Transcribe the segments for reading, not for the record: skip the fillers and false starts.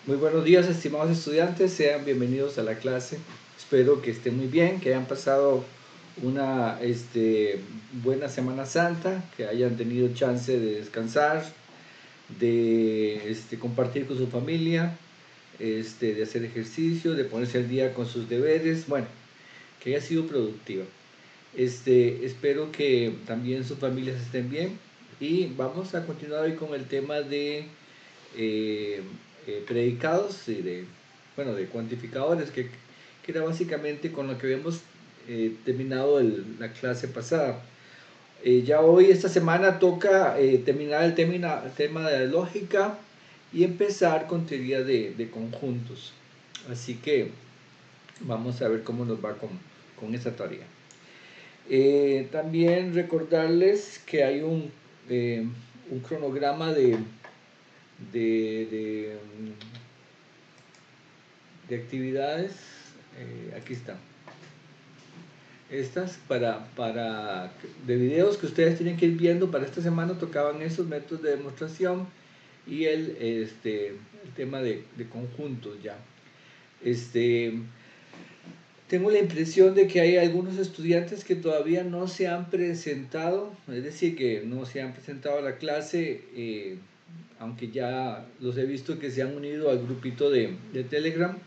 Muy buenos días, estimados estudiantes, sean bienvenidos a la clase. Espero que estén muy bien, que hayan pasado una buena Semana Santa, que hayan tenido chance de descansar, de compartir con su familia, de hacer ejercicio, de ponerse al día con sus deberes, bueno, que haya sido productiva. Espero que también sus familias estén bien y vamos a continuar hoy con el tema de eh, predicados y de cuantificadores, que era básicamente con lo que habíamos terminado la clase pasada. Ya hoy, esta semana, toca terminar el tema de la lógica y empezar con teoría de conjuntos. Así que vamos a ver cómo nos va con esa tarea. También recordarles que hay un cronograma de, de actividades. Aquí están. Estas de videos que ustedes tienen que ir viendo. Para esta semana tocaban esos métodos de demostración y el tema de conjuntos ya. Tengo la impresión de que hay algunos estudiantes que todavía no se han presentado, es decir, que no se han presentado a la clase, aunque ya los he visto que se han unido al grupito de Telegram.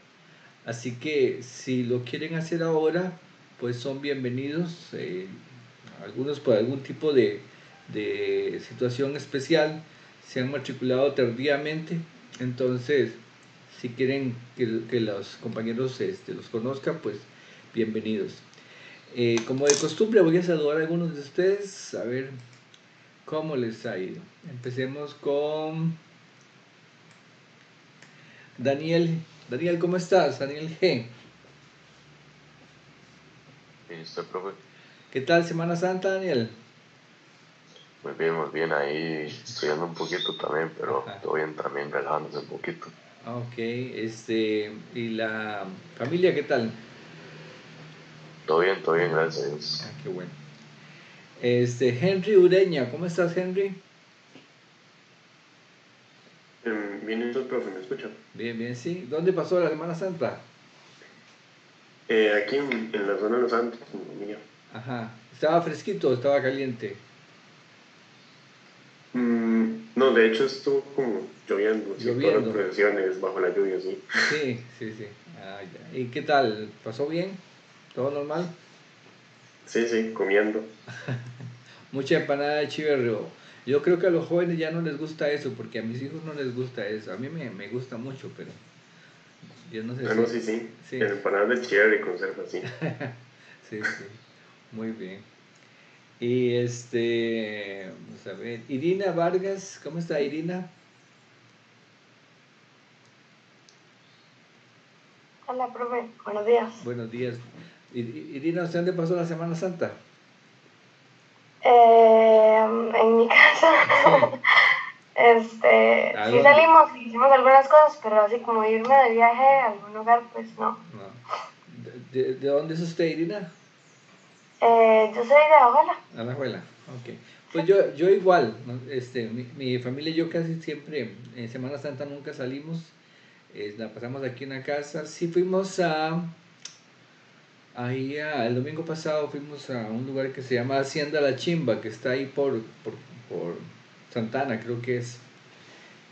Así que si lo quieren hacer ahora, pues son bienvenidos. Algunos por algún tipo de situación especial se han matriculado tardíamente. Entonces, si quieren que los compañeros los conozcan, pues bienvenidos. Como de costumbre, voy a saludar a algunos de ustedes, a ver cómo les ha ido. Empecemos con Daniel. Daniel, ¿cómo estás? Daniel G. Listo, profe. ¿Qué tal Semana Santa, Daniel? Muy bien, ahí estudiando un poquito también, pero Ajá. todo bien también, relajándose un poquito. Ok, ¿y la familia qué tal? Todo bien, gracias a Dios. Qué bueno. Henry Ureña, ¿cómo estás, Henry? Bien, entonces, profe, ¿me escucha? Bien, bien, sí. ¿Dónde pasó la Semana Santa? Aquí en la zona de Los Santos, con mi familia. Ajá. ¿Estaba fresquito o estaba caliente? No, de hecho estuvo como lloviendo, así todas las Lloviendo. procesiones bajo la lluvia, sí. Sí, sí, sí. Ah, ya. ¿Y qué tal? ¿Pasó bien? ¿Todo normal? Sí, sí, comiendo. Mucha empanada de chiverro. Yo creo que a los jóvenes ya no les gusta eso, porque a mis hijos no les gusta eso. A mí me gusta mucho, pero yo no sé Ah, no, si... sí, sí. Sí, Empanadas de cherry con conserva, sí. sí, sí. Muy bien. Y vamos a ver, Irina Vargas, ¿cómo está Irina? Hola, profe, buenos días. Buenos días. Irina, ¿usted dónde pasó la Semana Santa? En mi casa, Sí. ¿A sí dónde? salimos y hicimos algunas cosas, pero así como irme de viaje a algún lugar, pues no. No. ¿De dónde es usted, Irina? Yo soy de Abuela. Alajuela. Ok. Sí. Pues yo igual, ¿no? Mi familia y yo casi siempre, en Semana Santa nunca salimos, la pasamos aquí en la casa. Sí fuimos el domingo pasado fuimos a un lugar que se llama Hacienda La Chimba, que está ahí por Santana, creo que es.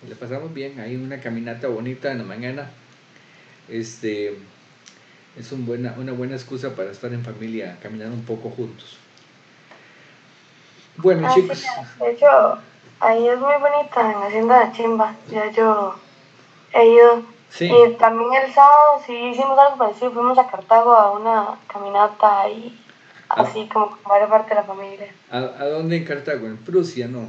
Le pasamos bien, hay una caminata bonita en la mañana. Este, es una buena excusa para estar en familia, caminar un poco juntos. Bueno, Ah, sí, chicos, de hecho, ahí es muy bonita en Hacienda de Chimba. Ya yo he ido. sí, Y también el sábado sí hicimos algo parecido. Fuimos a Cartago a una caminata y ¿a, así como con varias partes de la familia. a dónde en Cartago? En Prusia, ¿no?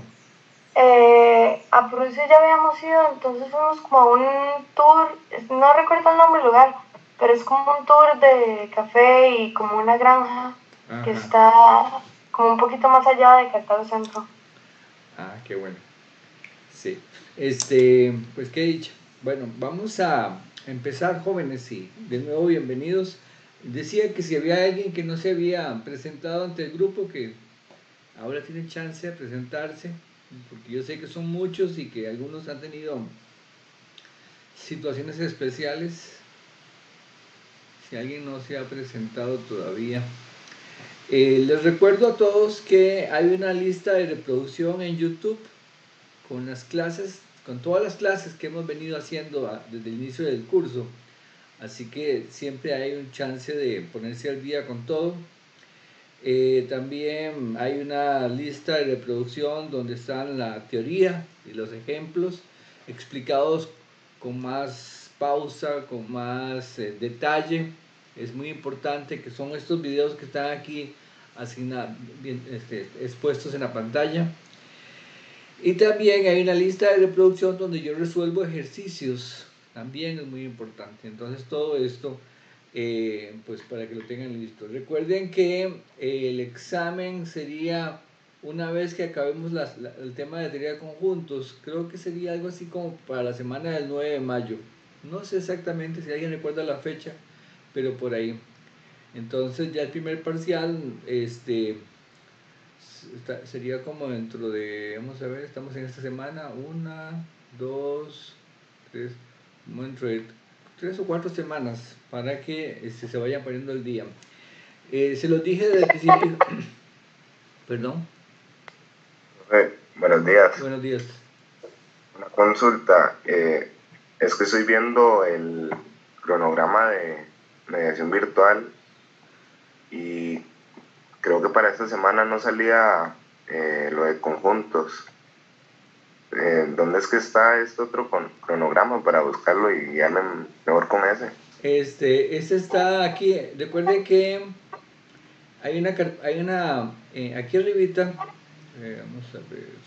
A Prusia ya habíamos ido, entonces fuimos como a un tour, no recuerdo el nombre del lugar, pero es como un tour de café y como una granja que Ajá, está como un poquito más allá de Cartago Centro. qué bueno, sí. Pues qué dicha. Bueno, vamos a empezar, jóvenes, y de nuevo bienvenidos. Decía que si había alguien que no se había presentado ante el grupo, que ahora tienen chance de presentarse, porque yo sé que son muchos y que algunos han tenido situaciones especiales. Si alguien no se ha presentado todavía. Les recuerdo a todos que hay una lista de reproducción en YouTube con las clases, con todas las clases que hemos venido haciendo desde el inicio del curso. Así que siempre hay un chance de ponerse al día con todo. También hay una lista de reproducción donde están la teoría y los ejemplos explicados con más pausa, con más detalle. Es muy importante que son estos videos que están aquí expuestos en la pantalla. Y también hay una lista de reproducción donde yo resuelvo ejercicios, también es muy importante. Entonces todo esto, pues para que lo tengan listo. Recuerden que el examen sería una vez que acabemos el tema de teoría de conjuntos, creo que sería algo así como para la semana del 9 de mayo. No sé exactamente si alguien recuerda la fecha, pero por ahí. Entonces ya el primer parcial, sería como dentro de, vamos a ver, estamos en esta semana, 1, 2, 3, dentro de 3 o 4 semanas para que se vayan poniendo el día. Se los dije desde el principio. Perdón. Buenos días. Buenos días. Una consulta. Es que estoy viendo el cronograma de mediación virtual y creo que para esta semana no salía lo de conjuntos. ¿Dónde es que está este otro cronograma para buscarlo y guiarme mejor con ese? Este está aquí. Recuerde que hay una aquí arribita. Vamos a ver.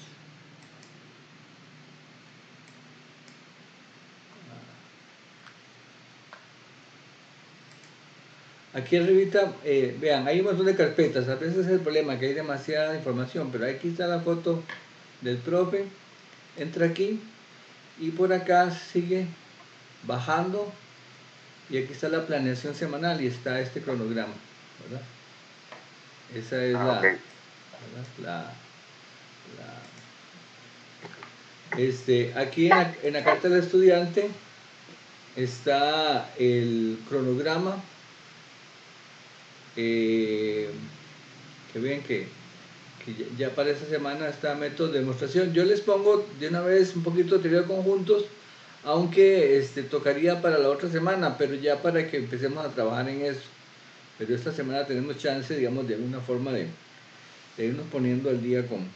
Aquí arribita, vean, hay un montón de carpetas. A veces es el problema, que hay demasiada información, pero aquí está la foto del profe. Entra aquí y por acá sigue bajando y aquí está la planeación semanal y está este cronograma, ¿verdad? Esa es Okay. Aquí en la carta del estudiante está el cronograma, que ven que ya para esta semana está método de demostración. Yo les pongo de una vez un poquito de teoría de conjuntos, aunque tocaría para la otra semana, pero ya para que empecemos a trabajar en eso. Pero esta semana tenemos chance, digamos, de alguna forma de irnos poniendo al día con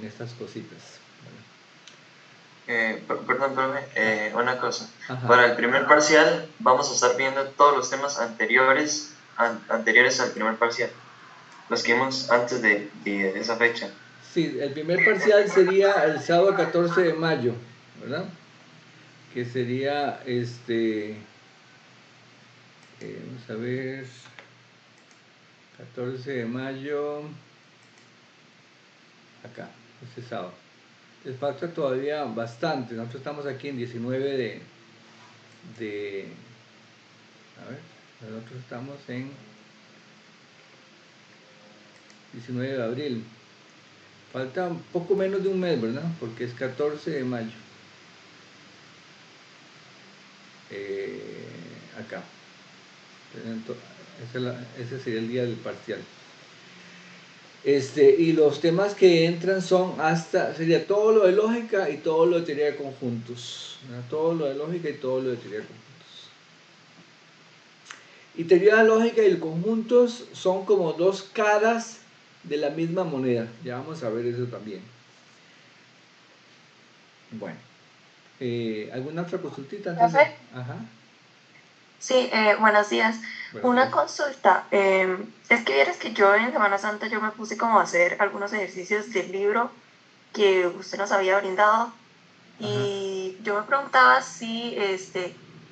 estas cositas. Perdón, profe, una cosa. Ajá. Para el primer parcial vamos a estar viendo todos los temas anteriores al primer parcial, los que vimos antes de esa fecha. Sí, el primer parcial sería el sábado 14 de mayo, ¿verdad? Que sería vamos a ver, 14 de mayo, acá, este sábado. Les falta todavía bastante, nosotros estamos aquí en 19 a ver, nosotros estamos en 19 de abril. Falta un poco menos de un mes, ¿verdad? Porque es 14 de mayo. Acá. Ese sería el día del parcial. Y los temas que entran son sería todo lo de lógica y todo lo de teoría de conjuntos, ¿verdad? Todo lo de lógica y todo lo de teoría de conjuntos. Y teoría de lógica y de conjuntos son como dos caras de la misma moneda. Ya vamos a ver eso también. Bueno, ¿alguna otra consultita antes de? Ajá. Sí, buenos días. Una consulta. Es que vieras que yo en Semana Santa yo me puse como a hacer algunos ejercicios del libro que usted nos había brindado. Y yo me preguntaba si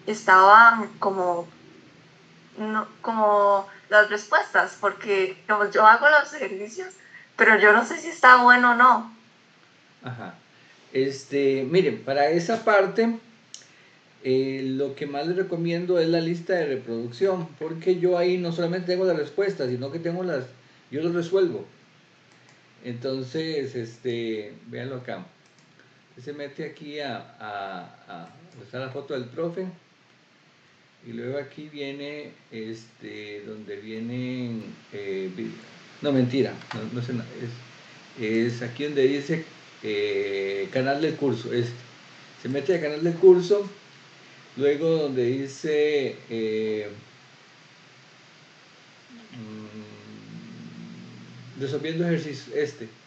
estaban como las respuestas, porque como yo hago los ejercicios, pero yo no sé si está bueno o no. Ajá. Miren, para esa parte, lo que más les recomiendo es la lista de reproducción, porque yo ahí no solamente tengo las respuestas, sino que yo los resuelvo. Entonces, véanlo acá. Usted se mete aquí donde está la foto del profe, y luego aquí viene donde vienen no, mentira, no sé, es aquí donde dice canal del curso. Se mete al canal del curso, luego donde dice resolviendo ejercicios,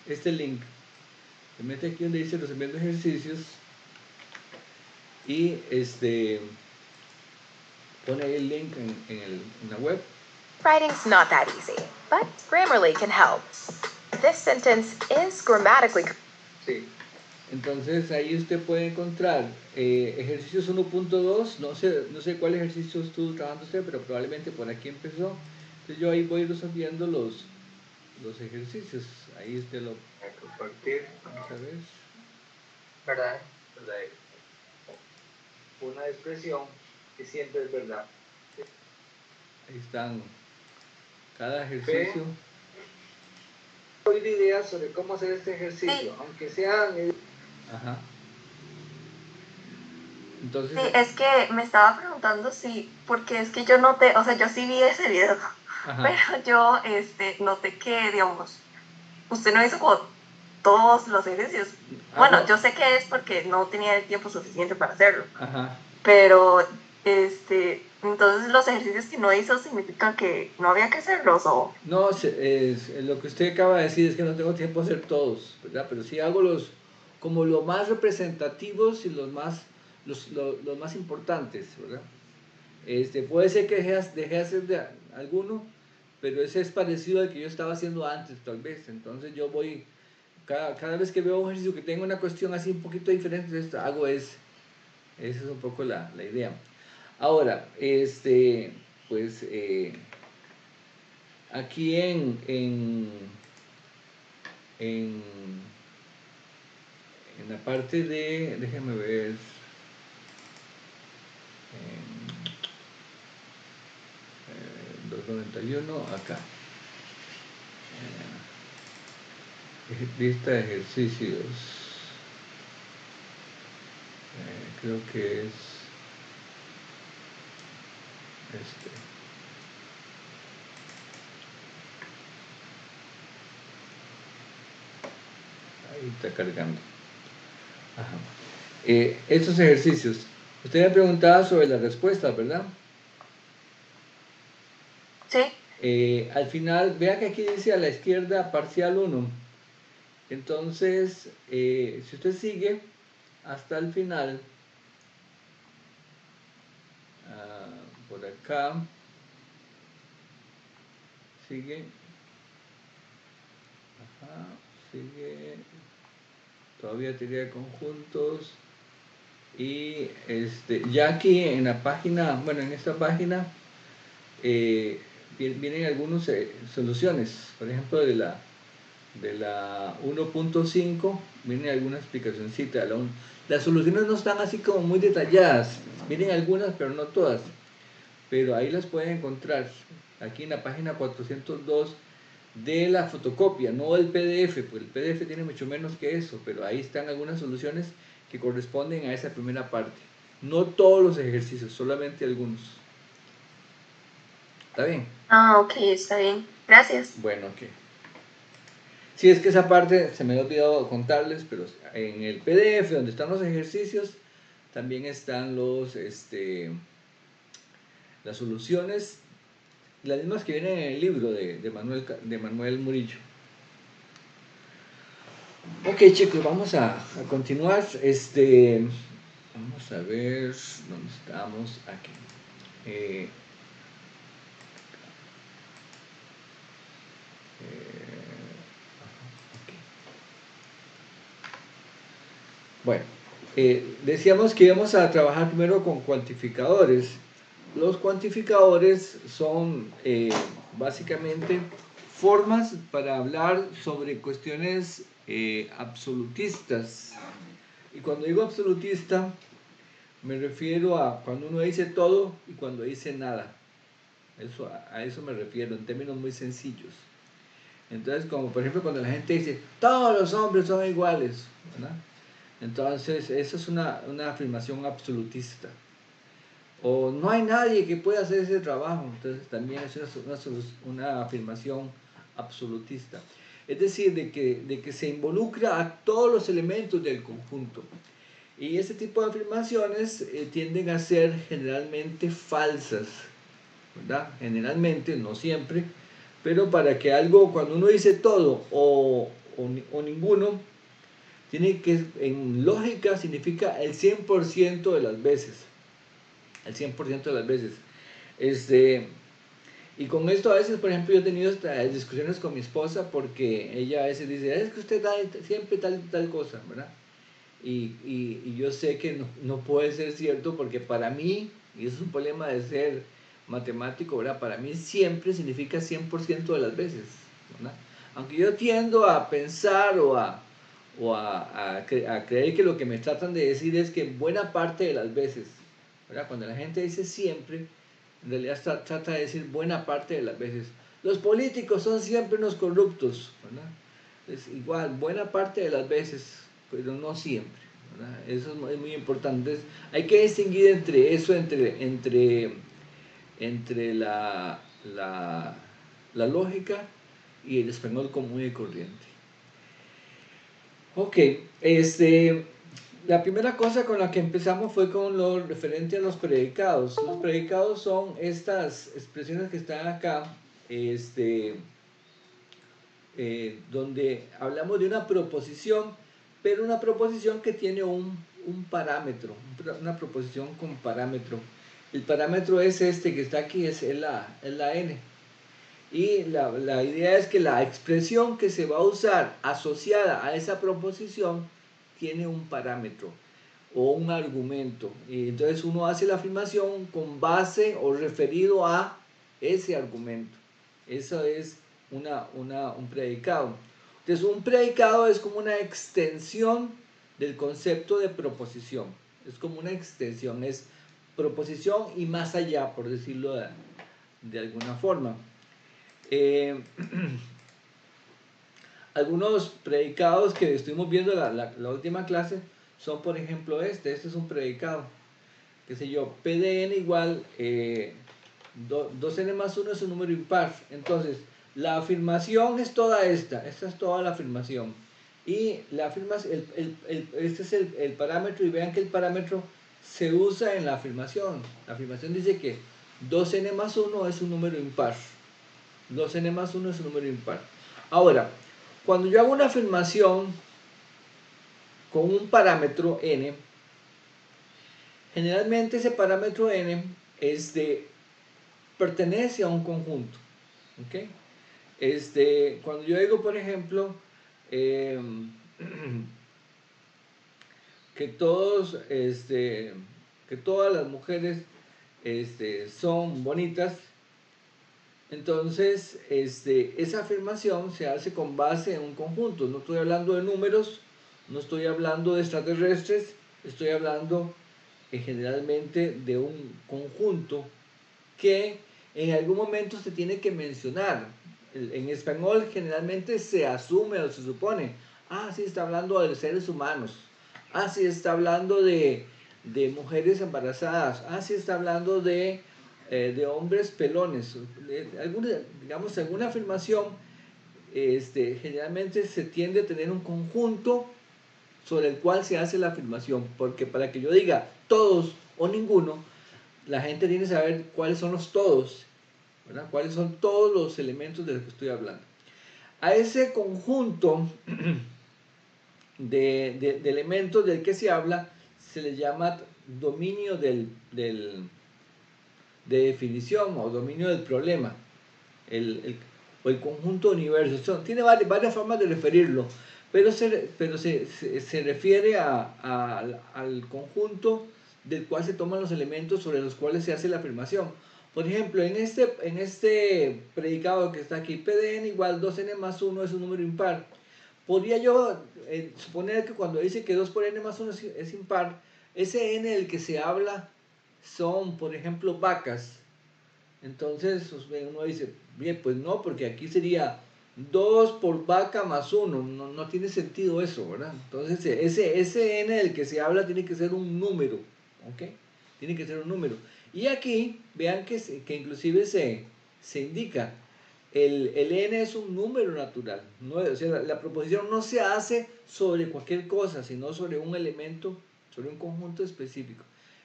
este link, se mete aquí donde dice resolviendo ejercicios y pone ahí el link en la web. Writing's not that easy, but Grammarly can help. This sentence is grammatically. Sí. Entonces ahí usted puede encontrar ejercicios 1.2, no sé cuál ejercicio estuvo trabajando usted, pero probablemente por aquí empezó. Entonces yo ahí voy resolviendo los ejercicios. Ahí usted lo puede compartir. Vamos a ver. ¿Verdad? Una expresión que siempre es verdad. Ahí están cada ejercicio. Doy ideas sobre cómo hacer este ejercicio, sí, aunque sean... Ajá. Entonces, sí, es que me estaba preguntando porque es que yo noté, o sea, yo sí vi ese video, ajá, pero yo noté que, digamos, usted no hizo como todos los ejercicios. Bueno, no, yo sé que es porque no tenía el tiempo suficiente para hacerlo. Ajá. Pero, entonces los ejercicios que no hizo significan que no había que hacerlos, ¿o? No, lo que usted acaba de decir es que no tengo tiempo de hacer todos, ¿verdad? Pero sí hago como los más representativos y los más importantes, ¿verdad? Puede ser que dejé de hacer alguno, pero ese es parecido al que yo estaba haciendo antes, tal vez. Entonces yo voy, cada vez que veo un ejercicio que tenga una cuestión así un poquito diferente, hago ese. Esa es un poco la idea. Ahora, pues aquí en la parte de, déjenme ver, 291, acá. Lista de ejercicios. Creo que es ahí está cargando. Ajá. Estos ejercicios, usted me preguntaba sobre las respuestas, ¿verdad? Sí. Al final, vea que aquí dice a la izquierda parcial 1. Entonces, si usted sigue hasta el final, por acá, sigue, ajá, sigue, todavía teoría de conjuntos, y ya aquí en la página, bueno, en esta página vienen algunas soluciones, por ejemplo de la 1.5 viene alguna explicacióncita. Las soluciones no están así como muy detalladas, vienen algunas pero no todas, pero ahí las pueden encontrar aquí en la página 402 de la fotocopia, no el PDF, porque el PDF tiene mucho menos que eso, pero ahí están algunas soluciones que corresponden a esa primera parte. No todos los ejercicios, solamente algunos. ¿Está bien? Ah, ok, está bien. Gracias. Bueno, ok. Sí, es que esa parte se me ha olvidado contarles, pero en el PDF donde están los ejercicios, también están las soluciones, las mismas que vienen en el libro de Manuel Murillo. Ok, chicos, vamos a continuar. Vamos a ver dónde estamos. Aquí. Bueno, decíamos que íbamos a trabajar primero con cuantificadores. Los cuantificadores son básicamente formas para hablar sobre cuestiones absolutistas. Y cuando digo absolutista, me refiero a cuando uno dice todo y cuando dice nada. A eso me refiero en términos muy sencillos. Entonces, como por ejemplo cuando la gente dice, todos los hombres son iguales, ¿verdad? Entonces, eso es una afirmación absolutista. O no hay nadie que pueda hacer ese trabajo. Entonces, también es una afirmación absolutista. Es decir, de que se involucra a todos los elementos del conjunto. Y ese tipo de afirmaciones tienden a ser generalmente falsas, ¿verdad? Generalmente, no siempre, pero para que algo, cuando uno dice todo o ninguno, tiene que, en lógica, significa el 100% de las veces. El 100% de las veces. Y con esto a veces, por ejemplo, yo he tenido discusiones con mi esposa porque ella a veces dice, es que usted da siempre tal cosa, ¿verdad? Y yo sé que no puede ser cierto porque para mí, y eso es un problema de ser matemático, ¿verdad? Para mí siempre significa 100% de las veces, ¿verdad? Aunque yo tiendo a pensar o a creer que lo que me tratan de decir es que buena parte de las veces, ¿verdad? Cuando la gente dice siempre, en realidad trata de decir buena parte de las veces. Los políticos son siempre unos corruptos, ¿verdad? Es igual, buena parte de las veces, pero no siempre, ¿verdad? Eso es muy importante. Entonces, hay que distinguir entre eso, entre la lógica y el español común y corriente. Ok, la primera cosa con la que empezamos fue con lo referente a los predicados. Los predicados son estas expresiones que están acá, donde hablamos de una proposición, pero una proposición que tiene un parámetro, una proposición con parámetro. El parámetro es este que está aquí, es la n. Y la idea es que la expresión que se va a usar asociada a esa proposición tiene un parámetro o un argumento. Y entonces uno hace la afirmación con base o referido a ese argumento. Eso es un predicado. Entonces un predicado es como una extensión del concepto de proposición. Es como una extensión, es proposición y más allá, por decirlo de alguna forma. Algunos predicados que estuvimos viendo la última clase son, por ejemplo, este es un predicado, qué sé yo, P de n igual 2n más 1 es un número impar. Entonces, la afirmación es toda esta es toda la afirmación. Y la afirmación, este es el parámetro, y vean que el parámetro se usa en la afirmación. La afirmación dice que 2n más 1 es un número impar. 2n más 1 es un número impar. Ahora, cuando yo hago una afirmación con un parámetro n, generalmente ese parámetro n pertenece a un conjunto. ¿Okay? Cuando yo digo, por ejemplo, que todas las mujeres son bonitas, entonces esa afirmación se hace con base en un conjunto. No estoy hablando de números, no estoy hablando de extraterrestres, estoy hablando generalmente de un conjunto que en algún momento se tiene que mencionar. En español generalmente se asume o se supone, sí está hablando de seres humanos, sí está hablando de mujeres embarazadas, sí está hablando de hombres pelones. Alguna afirmación, generalmente se tiende a tener un conjunto sobre el cual se hace la afirmación, porque para que yo diga todos o ninguno, la gente tiene que saber cuáles son los todos, ¿verdad? Cuáles son todos los elementos de los que estoy hablando. A ese conjunto de elementos del que se habla se le llama dominio de definición o dominio del problema, o el conjunto de universos. Tiene varias formas de referirlo, pero se refiere al conjunto del cual se toman los elementos sobre los cuales se hace la afirmación. Por ejemplo, en este predicado que está aquí, P de n igual 2n más 1 es un número impar. Podría yo suponer que cuando dice que 2 por n más 1 es impar, ese n del que se habla son, por ejemplo, vacas. Entonces uno dice, bien, pues no, porque aquí sería 2 por vaca más 1, no tiene sentido eso, ¿verdad? Entonces ese n del que se habla tiene que ser un número, ¿ok? Tiene que ser un número. Y aquí, vean que inclusive se indica, el n es un número natural, ¿no? O sea, la proposición no se hace sobre cualquier cosa, sino sobre un elemento, sobre un conjunto específico.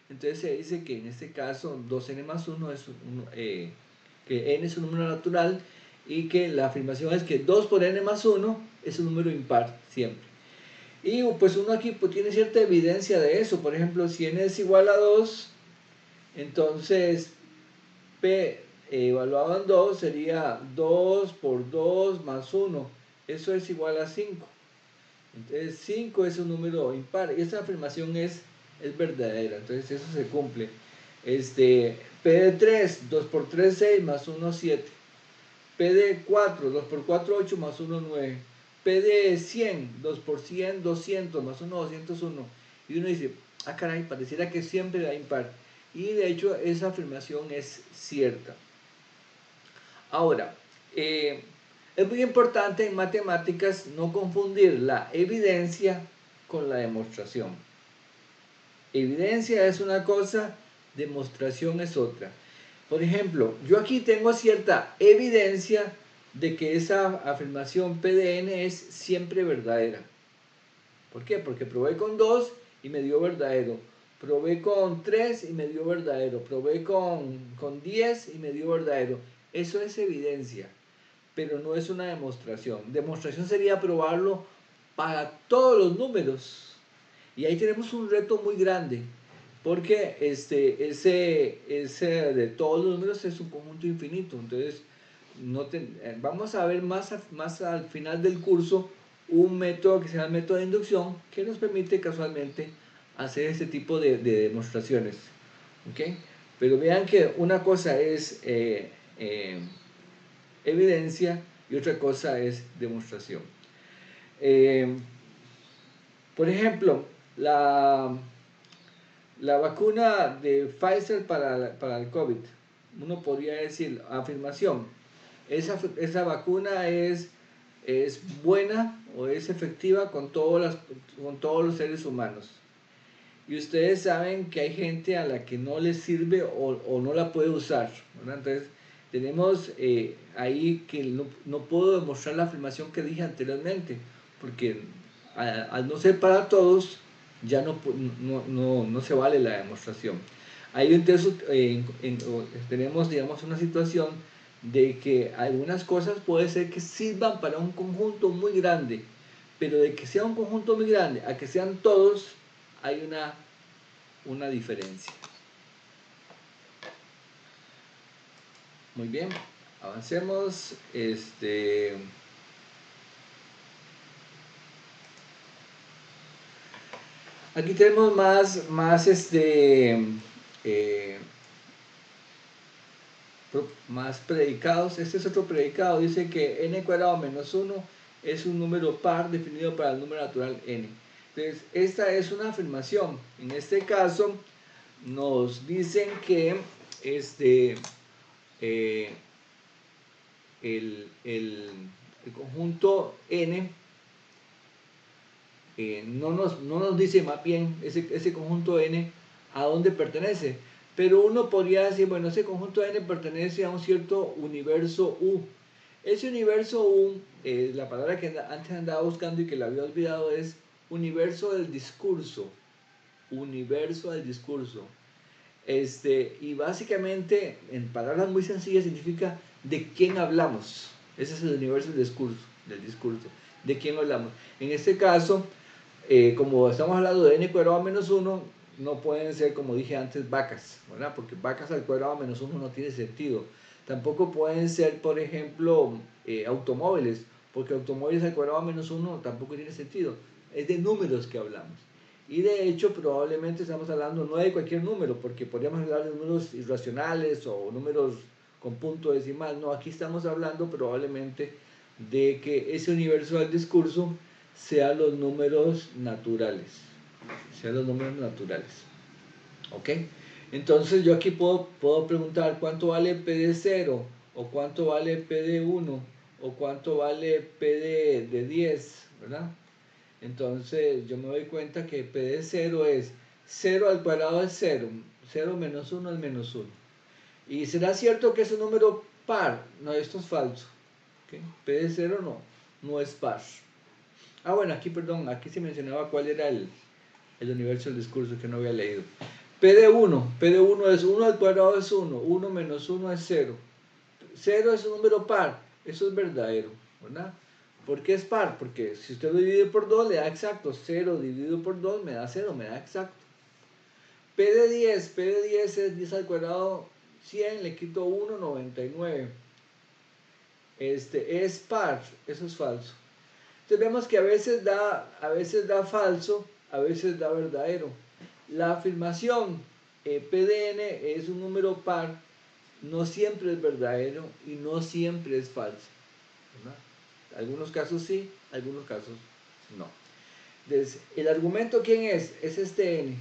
Entonces se dice que en este caso 2n más 1 es que n es un número natural, y que la afirmación es que 2 por n más 1 es un número impar siempre. Y pues uno aquí pues, tiene cierta evidencia de eso. Por ejemplo, si n es igual a 2, entonces p evaluado en 2 sería 2 por 2 más 1. Eso es igual a 5. Entonces 5 es un número impar. Y esta afirmación es verdadera. Entonces eso se cumple. P de 3, 2 por 3, 6 más 1, 7. P de 4, 2 por 4, 8 más 1, 9. P de 100, 2 por 100, 200 más 1, 201. Y uno dice, ah caray, pareciera que siempre da impar. Y de hecho esa afirmación es cierta. Ahora, es muy importante en matemáticas no confundir la evidencia con la demostración. Evidencia es una cosa, demostración es otra. Por ejemplo, yo aquí tengo cierta evidencia de que esa afirmación P de n es siempre verdadera. ¿Por qué? Porque probé con 2 y me dio verdadero. Probé con 3 y me dio verdadero. Probé con 10 y me dio verdadero. Eso es evidencia, pero no es una demostración. Demostración sería probarlo para todos los números. Y ahí tenemos un reto muy grande, porque ese de todos los números es un conjunto infinito. Entonces, vamos a ver más al final del curso un método que se llama el método de inducción, que nos permite casualmente hacer este tipo de demostraciones. ¿Okay? Pero vean que una cosa es evidencia y otra cosa es demostración. Por ejemplo, la vacuna de Pfizer para el COVID, uno podría decir, afirmación, esa vacuna es buena o es efectiva con todos los seres humanos. Y ustedes saben que hay gente a la que no les sirve o no la puede usar, ¿verdad? Entonces, tenemos ahí que no puedo demostrar la afirmación que dije anteriormente, porque al no ser para todos, ya no se vale la demostración. Ahí entonces tenemos, digamos, una situación de que algunas cosas puede ser que sirvan para un conjunto muy grande, pero de que sea un conjunto muy grande a que sean todos, hay una diferencia. Muy bien, avancemos. Aquí tenemos más predicados. Este es otro predicado. Dice que n cuadrado menos 1 es un número par definido para el número natural n. Entonces, esta es una afirmación. En este caso, nos dicen que el conjunto n no nos dice más bien ese conjunto n a dónde pertenece, pero uno podría decir, bueno, ese conjunto n pertenece a un cierto universo U. Ese universo U, la palabra que antes andaba buscando y que la había olvidado, es universo del discurso. Universo del discurso. Y básicamente, en palabras muy sencillas, significa de quién hablamos. Ese es el universo del discurso. ¿De quién hablamos? En este caso, como estamos hablando de n cuadrado menos 1, no pueden ser, como dije antes, vacas, ¿verdad? Porque vacas al cuadrado menos 1 no tiene sentido. Tampoco pueden ser, por ejemplo, automóviles, porque automóviles al cuadrado menos 1 tampoco tiene sentido. Es de números que hablamos. Y de hecho, probablemente estamos hablando no de cualquier número, porque podríamos hablar de números irracionales o números con punto decimal. No, aquí estamos hablando probablemente de que ese universo del discurso sean los números naturales. ¿Ok? Entonces yo aquí puedo preguntar cuánto vale P de 0 o cuánto vale P de 1 o cuánto vale P de 10, ¿verdad? Entonces yo me doy cuenta que P de 0 es 0 al cuadrado es 0, 0 menos 1 es menos 1. ¿Y será cierto que es un número par? No, esto es falso. ¿Okay? P de 0 no es par. Ah, bueno, aquí, perdón, aquí se mencionaba cuál era el universo del discurso que no había leído. P de 1 es 1 al cuadrado es 1, 1 menos 1 es 0. 0 es un número par, eso es verdadero, ¿verdad? ¿Por qué es par? Porque si usted lo divide por 2 le da exacto, 0 dividido por 2 me da 0, me da exacto. P de 10 es 10 al cuadrado 100, le quito 1, 99. Es par, eso es falso. Entonces vemos que a veces da falso, a veces da verdadero. La afirmación P de n es un número par, no siempre es verdadero y no siempre es falso, ¿verdad? Algunos casos sí, algunos casos no. Entonces, el argumento, ¿quién es? Es este n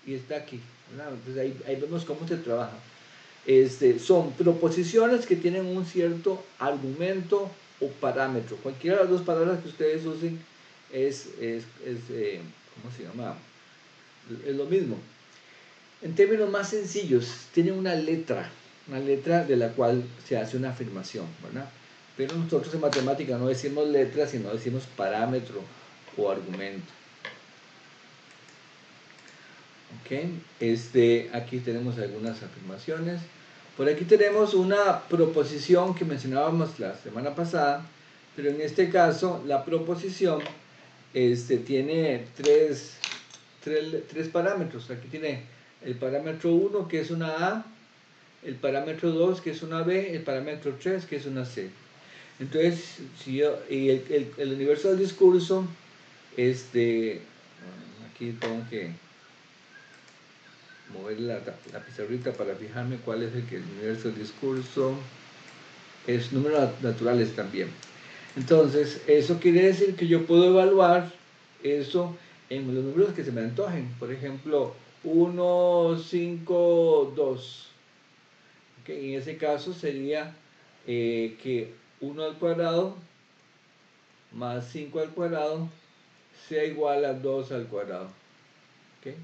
y está aquí, ¿verdad? Entonces ahí vemos cómo se trabaja. Son proposiciones que tienen un cierto argumento o parámetro. Cualquiera de las dos palabras que ustedes usen ¿cómo se llama? Es lo mismo. En términos más sencillos, tiene una letra de la cual se hace una afirmación, ¿verdad? Pero nosotros en matemática no decimos letras, sino decimos parámetro o argumento. ¿Ok? Aquí tenemos algunas afirmaciones. Por aquí tenemos una proposición que mencionábamos la semana pasada, pero en este caso la proposición tiene tres parámetros. Aquí tiene el parámetro 1 que es una A, el parámetro 2 que es una B, el parámetro 3 que es una C. Entonces, y el universo del discurso, aquí tengo que mover la pizarrita para fijarme cuál es el universo del discurso. Es números naturales también. Entonces, eso quiere decir que yo puedo evaluar eso en los números que se me antojen. Por ejemplo, 1, 5, 2. ¿Okay? En ese caso sería que 1 al cuadrado más 5 al cuadrado sea igual a 2 al cuadrado. ¿Okay?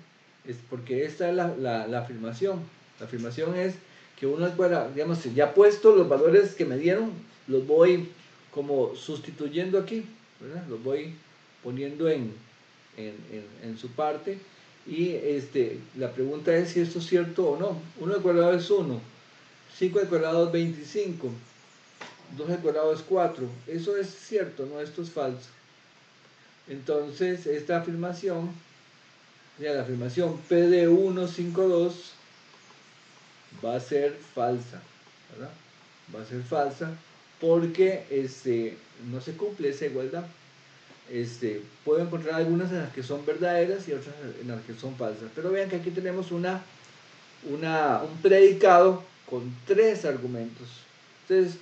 Es porque esta es la afirmación. La afirmación es que 1 al cuadrado, digamos, ya puesto los valores que me dieron, los voy como sustituyendo aquí, ¿verdad? Los voy poniendo en su parte. Y la pregunta es si esto es cierto o no. 1 al cuadrado es 1, 5 al cuadrado es 25, 2 al cuadrado es 4. Eso es cierto, no, esto es falso. Entonces, esta afirmación, la afirmación P de 1, 5, 2 va a ser falsa, ¿verdad? Va a ser falsa porque no se cumple esa igualdad. Puedo encontrar algunas en las que son verdaderas y otras en las que son falsas. Pero vean que aquí tenemos un predicado con 3 argumentos. Entonces,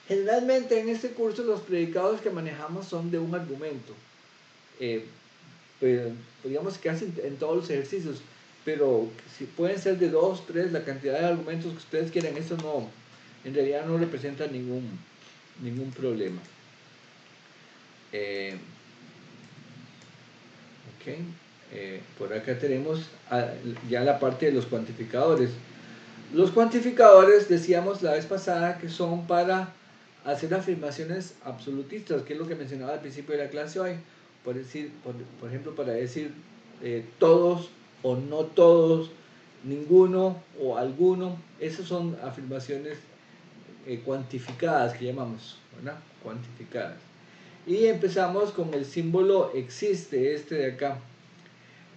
generalmente en este curso los predicados que manejamos son de un argumento. Pero digamos que casi en todos los ejercicios, pero si pueden ser de 2, 3, la cantidad de argumentos que ustedes quieran, eso no, en realidad no representa ningún problema. Por acá tenemos ya la parte de los cuantificadores. Los cuantificadores, decíamos la vez pasada, que son para hacer afirmaciones absolutistas, que es lo que mencionaba al principio de la clase hoy. Por ejemplo, para decir todos o no todos, ninguno o alguno. Esas son afirmaciones cuantificadas que llamamos, ¿verdad? Cuantificadas. Y empezamos con el símbolo existe, de acá.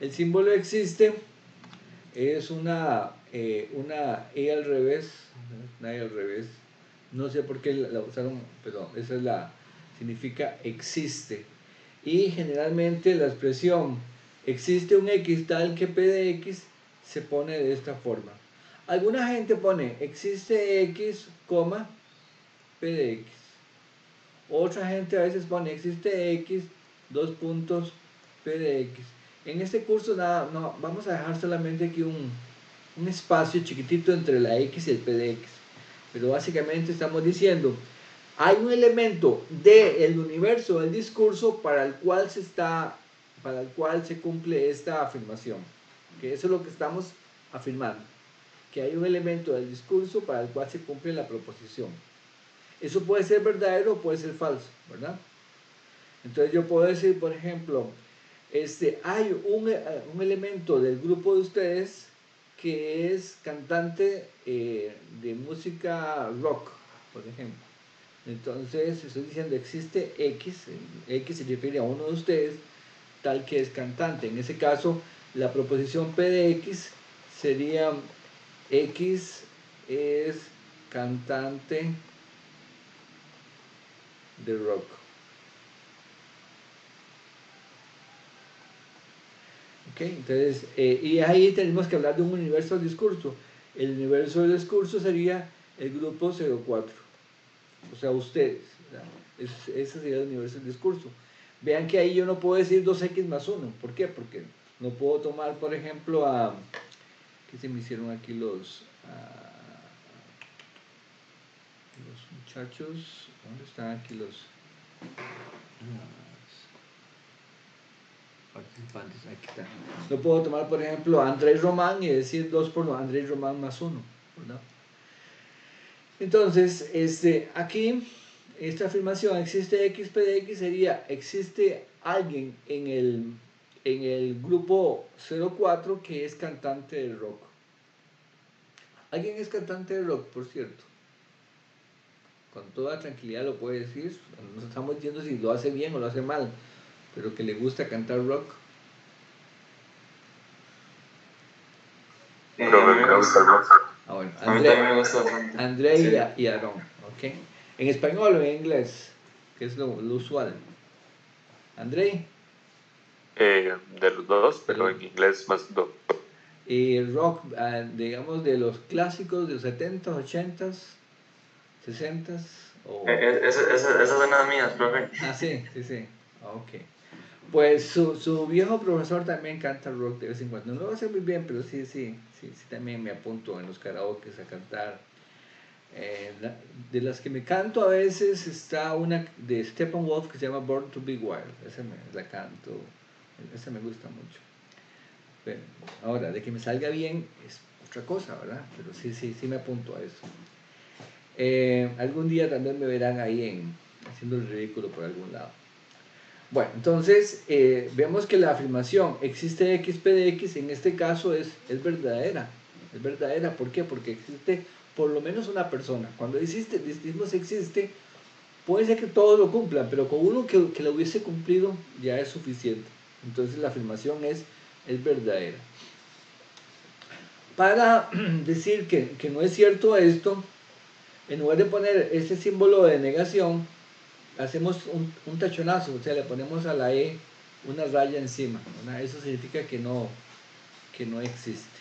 El símbolo existe es una E al revés, una E al revés. No sé por qué la usaron, pero esa significa existe. Y generalmente la expresión existe un X tal que P de X se pone de esta forma. Alguna gente pone existe X, P de X. Otra gente a veces pone existe X, P de X. En este curso vamos a dejar solamente aquí un espacio chiquitito entre la X y el P de X. Pero básicamente estamos diciendo hay un elemento del universo del discurso para el cual se cumple esta afirmación. Que eso es lo que estamos afirmando, que hay un elemento del discurso para el cual se cumple la proposición. Eso puede ser verdadero o puede ser falso, ¿verdad? Entonces yo puedo decir, por ejemplo, hay un elemento del grupo de ustedes que es cantante de música rock, por ejemplo. Entonces estoy diciendo existe X se refiere a uno de ustedes, tal que es cantante. En ese caso, la proposición P de X sería X es cantante de rock. ¿Ok? Entonces, y ahí tenemos que hablar de un universo del discurso. El universo del discurso sería el grupo 04, o sea, ustedes. Ese sería el universo del discurso. Vean que ahí yo no puedo decir 2x más 1. ¿Por qué? Porque no puedo tomar, por ejemplo, ¿qué se me hicieron aquí los muchachos? ¿Dónde están aquí los participantes? Aquí está. No puedo tomar, por ejemplo, a Andrés Román y decir 2 por Andrés Román más 1, ¿verdad? Entonces, aquí, esta afirmación, existe X, P de X, sería, existe alguien en el grupo 04 que es cantante de rock. Alguien es cantante de rock, por cierto. Con toda tranquilidad lo puede decir. No estamos diciendo si lo hace bien o lo hace mal, pero que le gusta cantar rock. Pero me gusta el rock. Bueno, A mí también me gusta bastante. André Sí. y Aarón, ¿ok? ¿En español o en inglés? Que es lo usual. André. De los dos, pero en inglés más dos. Y rock, digamos, de los clásicos de los 70s, 80s, 60s. Esas son las mías, profe. Sí. Ok. Pues su viejo profesor también canta rock de vez en cuando. No lo hace muy bien, pero sí, también me apunto en los karaoke a cantar. De las que me canto a veces está una de Steppenwolf que se llama Born to Be Wild. Esa la canto, esa me gusta mucho. Pero ahora, de que me salga bien es otra cosa, ¿verdad? Pero sí me apunto a eso. Algún día también me verán ahí haciendo el ridículo por algún lado. Bueno, entonces vemos que la afirmación existe X, P de X en este caso es verdadera. Es verdadera, ¿por qué? Porque existe por lo menos una persona. Cuando decimos existe, puede ser que todos lo cumplan, pero con uno que lo hubiese cumplido ya es suficiente. Entonces la afirmación es verdadera. Para decir que no es cierto esto, en lugar de poner este símbolo de negación, hacemos un tachonazo, o sea, le ponemos a la E una raya encima, ¿verdad? Eso significa que no existe.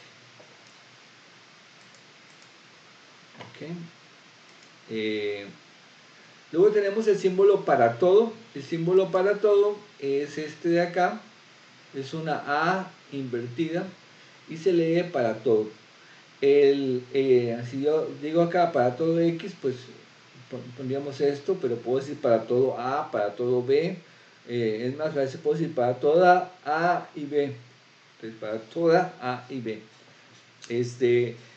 ¿Okay? Luego tenemos el símbolo para todo. El símbolo para todo es este de acá, es una A invertida y se lee para todo. Si yo digo acá para todo X, pues pondríamos esto, pero puedo decir para todo A, para todo B. Es más, a veces puedo decir para toda A y B. Entonces, para toda A y B.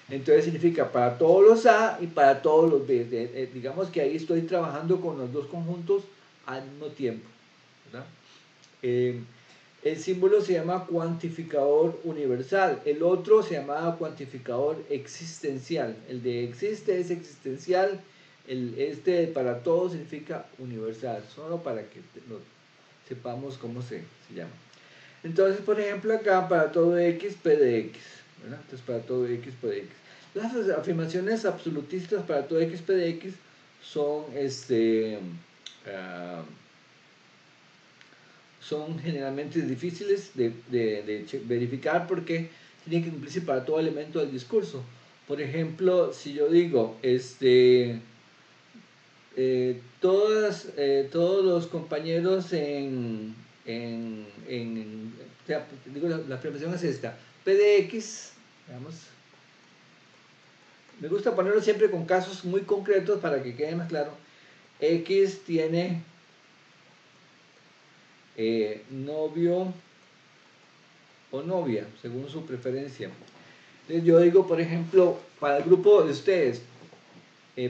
Entonces significa para todos los A y para todos los B. Digamos que ahí estoy trabajando con los dos conjuntos al mismo tiempo, ¿verdad? El símbolo se llama cuantificador universal. El otro se llamaba cuantificador existencial. El de existe es existencial. Este para todos significa universal. Solo para que sepamos cómo se llama. Entonces, por ejemplo, acá para todo X, P de X. ¿Verdad? Entonces, para todo X, P de X. Las afirmaciones absolutistas para todo X, P de X son son generalmente difíciles de verificar porque tienen que cumplirse para todo elemento del discurso. Por ejemplo, si yo digo, todos los compañeros digo, la afirmación es esta, P de X, veamos, me gusta ponerlo siempre con casos muy concretos para que quede más claro. X tiene novio o novia, según su preferencia. Entonces yo digo, por ejemplo, para el grupo de ustedes,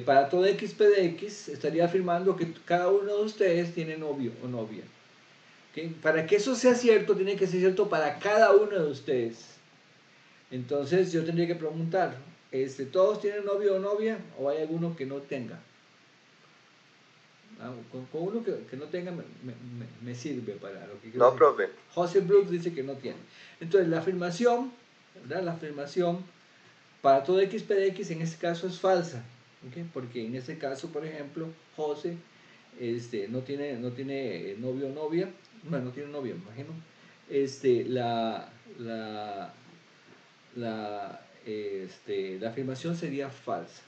para todo X, P de X, estaría afirmando que cada uno de ustedes tiene novio o novia. ¿Okay? Para que eso sea cierto, tiene que ser cierto para cada uno de ustedes. Entonces yo tendría que preguntar, ¿todos tienen novio o novia o hay alguno que no tenga? Con uno que no tenga me sirve para lo que quiero decir. profe. José Brooks dice que no tiene. Entonces la afirmación, ¿verdad? La afirmación para todo X, P de X en este caso es falsa. ¿Okay? Porque en este caso, por ejemplo, José no tiene novio o novia. Bueno, no tiene novia, me imagino. La afirmación sería falsa.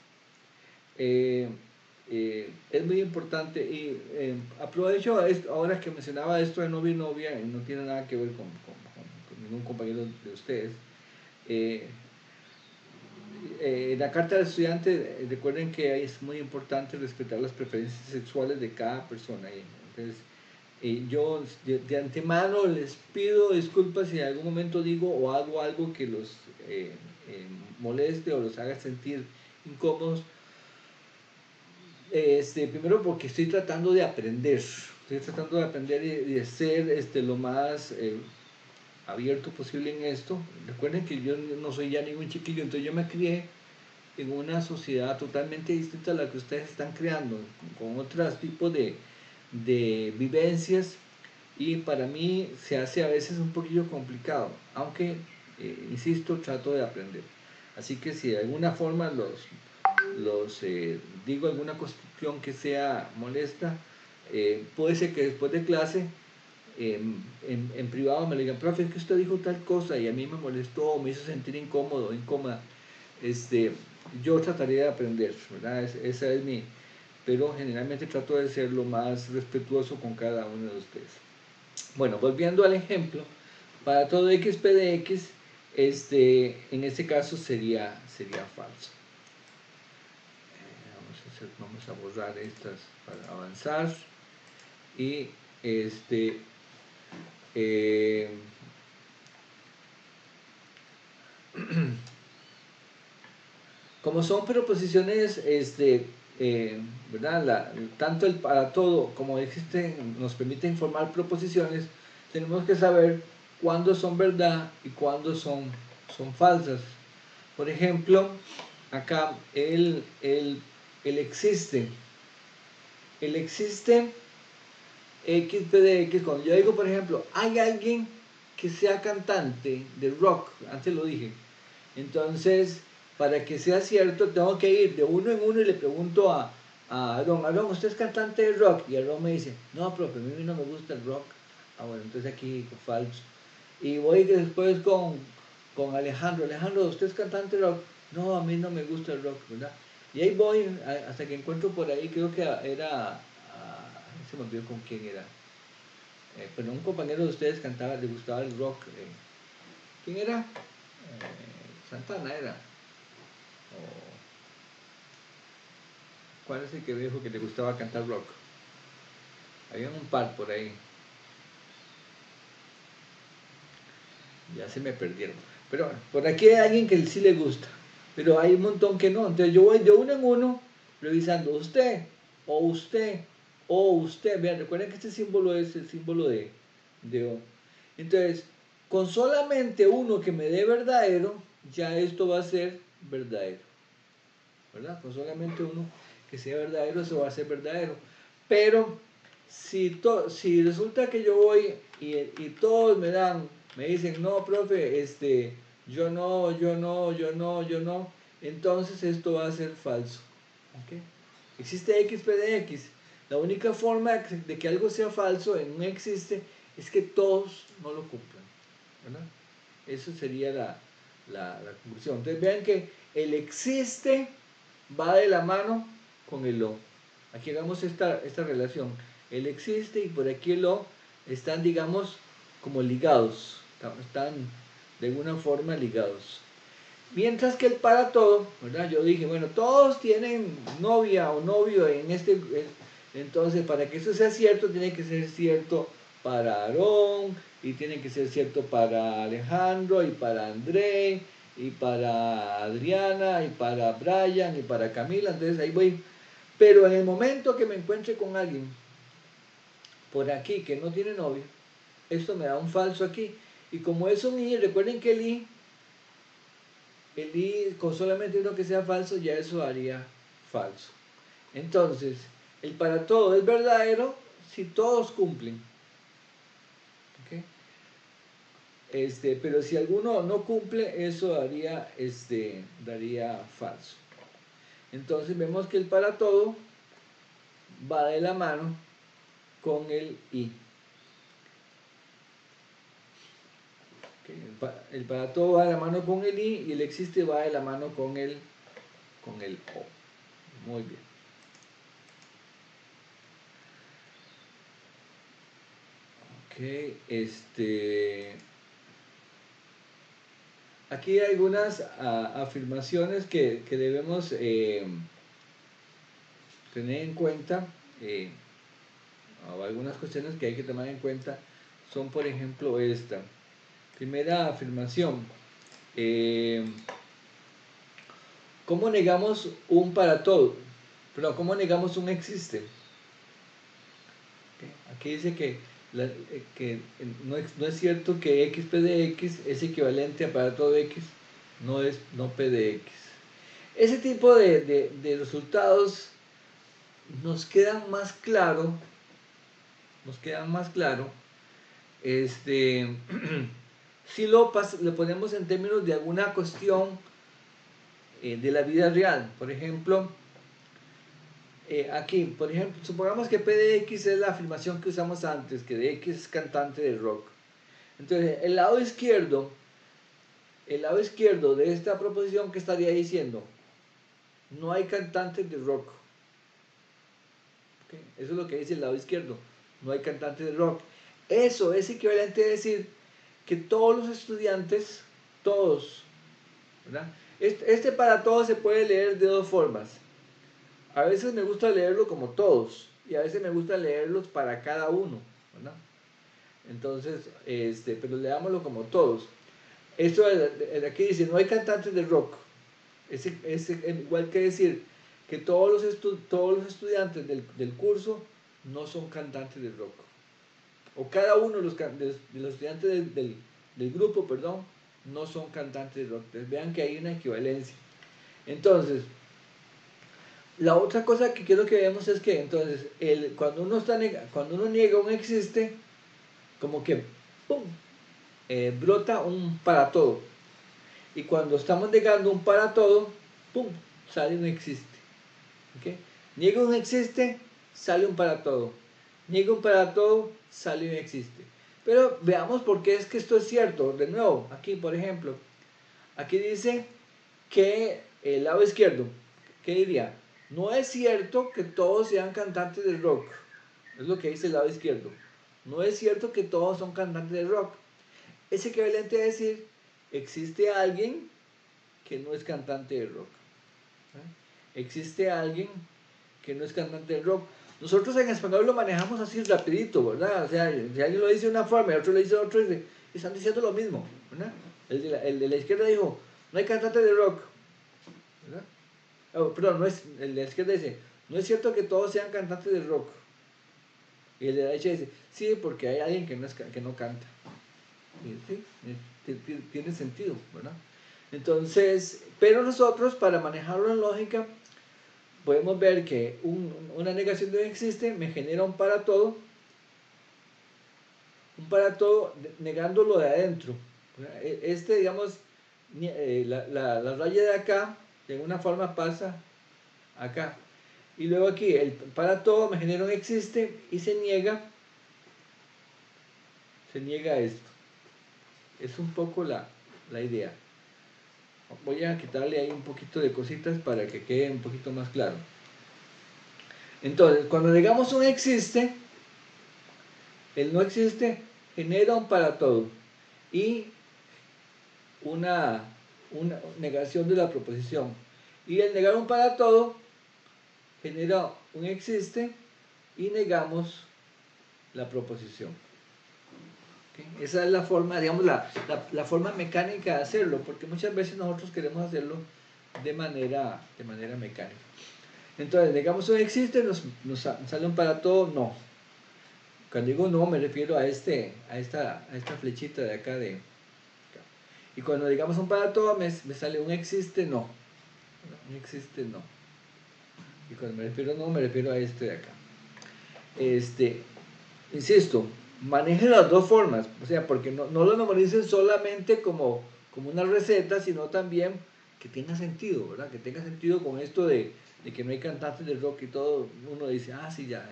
Es muy importante y aprovecho ahora que mencionaba esto de novio y novia, y no tiene nada que ver con ningún compañero de ustedes. En la carta del estudiante, recuerden que es muy importante respetar las preferencias sexuales de cada persona. Entonces, yo de antemano les pido disculpas si en algún momento digo o hago algo que los moleste o los haga sentir incómodos. Primero porque estoy tratando de aprender y de ser lo más abierto posible en esto. Recuerden que yo no soy ya ningún chiquillo, entonces yo me crié en una sociedad totalmente distinta a la que ustedes están creando, con otros tipos de vivencias, y para mí se hace a veces un poquillo complicado, aunque, insisto, trato de aprender. Así que si de alguna forma digo alguna cuestión que sea molesta, puede ser que después de clase en privado me lo digan, profe, es que usted dijo tal cosa y a mí me molestó, me hizo sentir incómodo, incómoda. Yo trataría de aprender, ¿verdad? Esa es mi... Pero generalmente trato de ser lo más respetuoso con cada uno de ustedes. Bueno, volviendo al ejemplo, para todo X, P de X, en este caso sería falso. Vamos a borrar estas para avanzar. Y como son proposiciones, ¿verdad? Tanto el para todo como existen, nos permite informar proposiciones, tenemos que saber cuándo son verdad y cuándo son falsas. Por ejemplo, acá el existe. El existe X, P de X, cuando yo digo, por ejemplo, hay alguien que sea cantante de rock, antes lo dije, entonces, para que sea cierto, tengo que ir de uno en uno y le pregunto a Aaron, ¿usted es cantante de rock? Y Aaron me dice, no, profe, a mí no me gusta el rock. Bueno, entonces aquí falso. Y voy después con Alejandro, ¿usted es cantante de rock? No, a mí no me gusta el rock, ¿verdad? Y ahí voy hasta que encuentro por ahí, creo que era, se me olvidó con quién era. Pero un compañero de ustedes cantaba, le gustaba el rock. ¿Quién era? Santana era. ¿Cuál es el que dijo que le gustaba cantar rock? Había un par por ahí. Ya se me perdieron. Pero por aquí hay alguien que sí le gusta. Pero hay un montón que no. Entonces yo voy de uno en uno revisando usted, o usted, o usted. Vean, recuerden que este símbolo es el símbolo de O. Entonces, con solamente uno que me dé verdadero, ya esto va a ser verdadero. ¿Verdad? Con solamente uno que sea verdadero, eso va a ser verdadero. Pero si resulta que yo voy y todos me dicen, no, profe, yo no, entonces esto va a ser falso. ¿Okay? Existe X, P de X. La única forma de que algo sea falso en un existe es que todos no lo cumplan. ¿Verdad? Eso sería la conclusión. Entonces vean que el existe va de la mano con el O. Aquí hagamos esta relación. El existe y por aquí el O están, digamos, como ligados. Están de alguna forma ligados. Mientras que el para todo, ¿verdad? Yo dije, bueno, todos tienen novia o novio Entonces, para que eso sea cierto, tiene que ser cierto para Aarón, y tiene que ser cierto para Alejandro, y para André, y para Adriana, y para Brian, y para Camila. Entonces ahí voy. Pero en el momento que me encuentre con alguien por aquí que no tiene novio, esto me da un falso aquí. Y como es un i, recuerden que el i con solamente uno que sea falso, ya eso haría falso. Entonces, el para todo es verdadero si todos cumplen. ¿Okay? Pero si alguno no cumple, eso daría falso. Entonces vemos que el para todo va de la mano con el i. Okay. El para todo va de la mano con el i, y el existe va de la mano con el o. Muy bien. Ok, aquí hay algunas afirmaciones que debemos tener en cuenta, o algunas cuestiones que hay que tomar en cuenta son, por ejemplo, esta. Primera afirmación. ¿Cómo negamos un para todo? Pero ¿cómo negamos un existe? Okay. Aquí dice que no es cierto que x p de x es equivalente a para todo x, no p de x. Ese tipo de resultados nos quedan más claro, si lo ponemos en términos de alguna cuestión de la vida real. Por ejemplo, aquí, por ejemplo, supongamos que P de X es la afirmación que usamos antes, que de X es cantante de rock. Entonces, el lado izquierdo de esta proposición, ¿qué estaría diciendo? No hay cantantes de rock. ¿Okay? Eso es lo que dice el lado izquierdo. No hay cantantes de rock. Eso es equivalente a decir que todos los estudiantes, todos, ¿verdad? Este para todos se puede leer de dos formas. A veces me gusta leerlo como todos, y a veces me gusta leerlos para cada uno, ¿verdad? Entonces, pero leámoslo como todos. Esto de aquí dice, no hay cantantes de rock. Es igual que decir que todos los estudiantes del curso no son cantantes de rock. O cada uno de los estudiantes del grupo, perdón, no son cantantes de rock. Entonces, vean que hay una equivalencia. Entonces, la otra cosa que quiero que veamos es que entonces cuando uno niega un existe, como que ¡pum! Brota un para todo. Y cuando estamos negando un para todo, ¡pum! Sale un existe. ¿Okay? Niega un existe, sale un para todo. Niega un para todo, sale un existe. Pero veamos por qué es que esto es cierto. De nuevo, aquí por ejemplo, aquí dice que el lado izquierdo, ¿qué diría? No es cierto que todos sean cantantes de rock. Es lo que dice el lado izquierdo. No es cierto que todos son cantantes de rock. Es equivalente a decir, existe alguien que no es cantante de rock. Existe alguien que no es cantante de rock. Nosotros en español lo manejamos así rapidito, ¿verdad? O sea, si alguien lo dice de una forma y otro lo dice de otra, están diciendo lo mismo, ¿verdad? El de la izquierda dijo, no hay cantante de rock, ¿verdad? Oh, perdón, el de la izquierda dice, no es cierto que todos sean cantantes de rock. Y el de la derecha dice, sí, porque hay alguien que no canta. Sí, tiene sentido, ¿verdad? Entonces, pero nosotros para manejarlo en lógica, podemos ver que una negación de un existe me genera un para todo negando lo de adentro. Digamos, la raya de acá, de alguna forma pasa acá. Y luego aquí, el para todo me genera un existe y se niega esto. Es un poco la idea. Voy a quitarle ahí un poquito de cositas para que quede un poquito más claro. Entonces, cuando negamos un existe, el no existe genera un para todo y una negación de la proposición. Y el negar un para todo genera un existe y negamos la proposición. ¿Okay? Esa es la forma, digamos, la forma mecánica de hacerlo, porque muchas veces nosotros queremos hacerlo de manera mecánica. Entonces, negamos un existe, nos sale un para todo, no. Cuando digo no, me refiero a esta flechita de acá de... Y cuando digamos un para todo, me sale un existe, no. Un existe, no. Y cuando me refiero a no, me refiero a este de acá. Insisto, manejen las dos formas, o sea, porque no lo memoricen solamente como una receta, sino también que tenga sentido, ¿verdad? Que tenga sentido con esto de que no hay cantantes de rock y todo, uno dice, ah, sí, ya.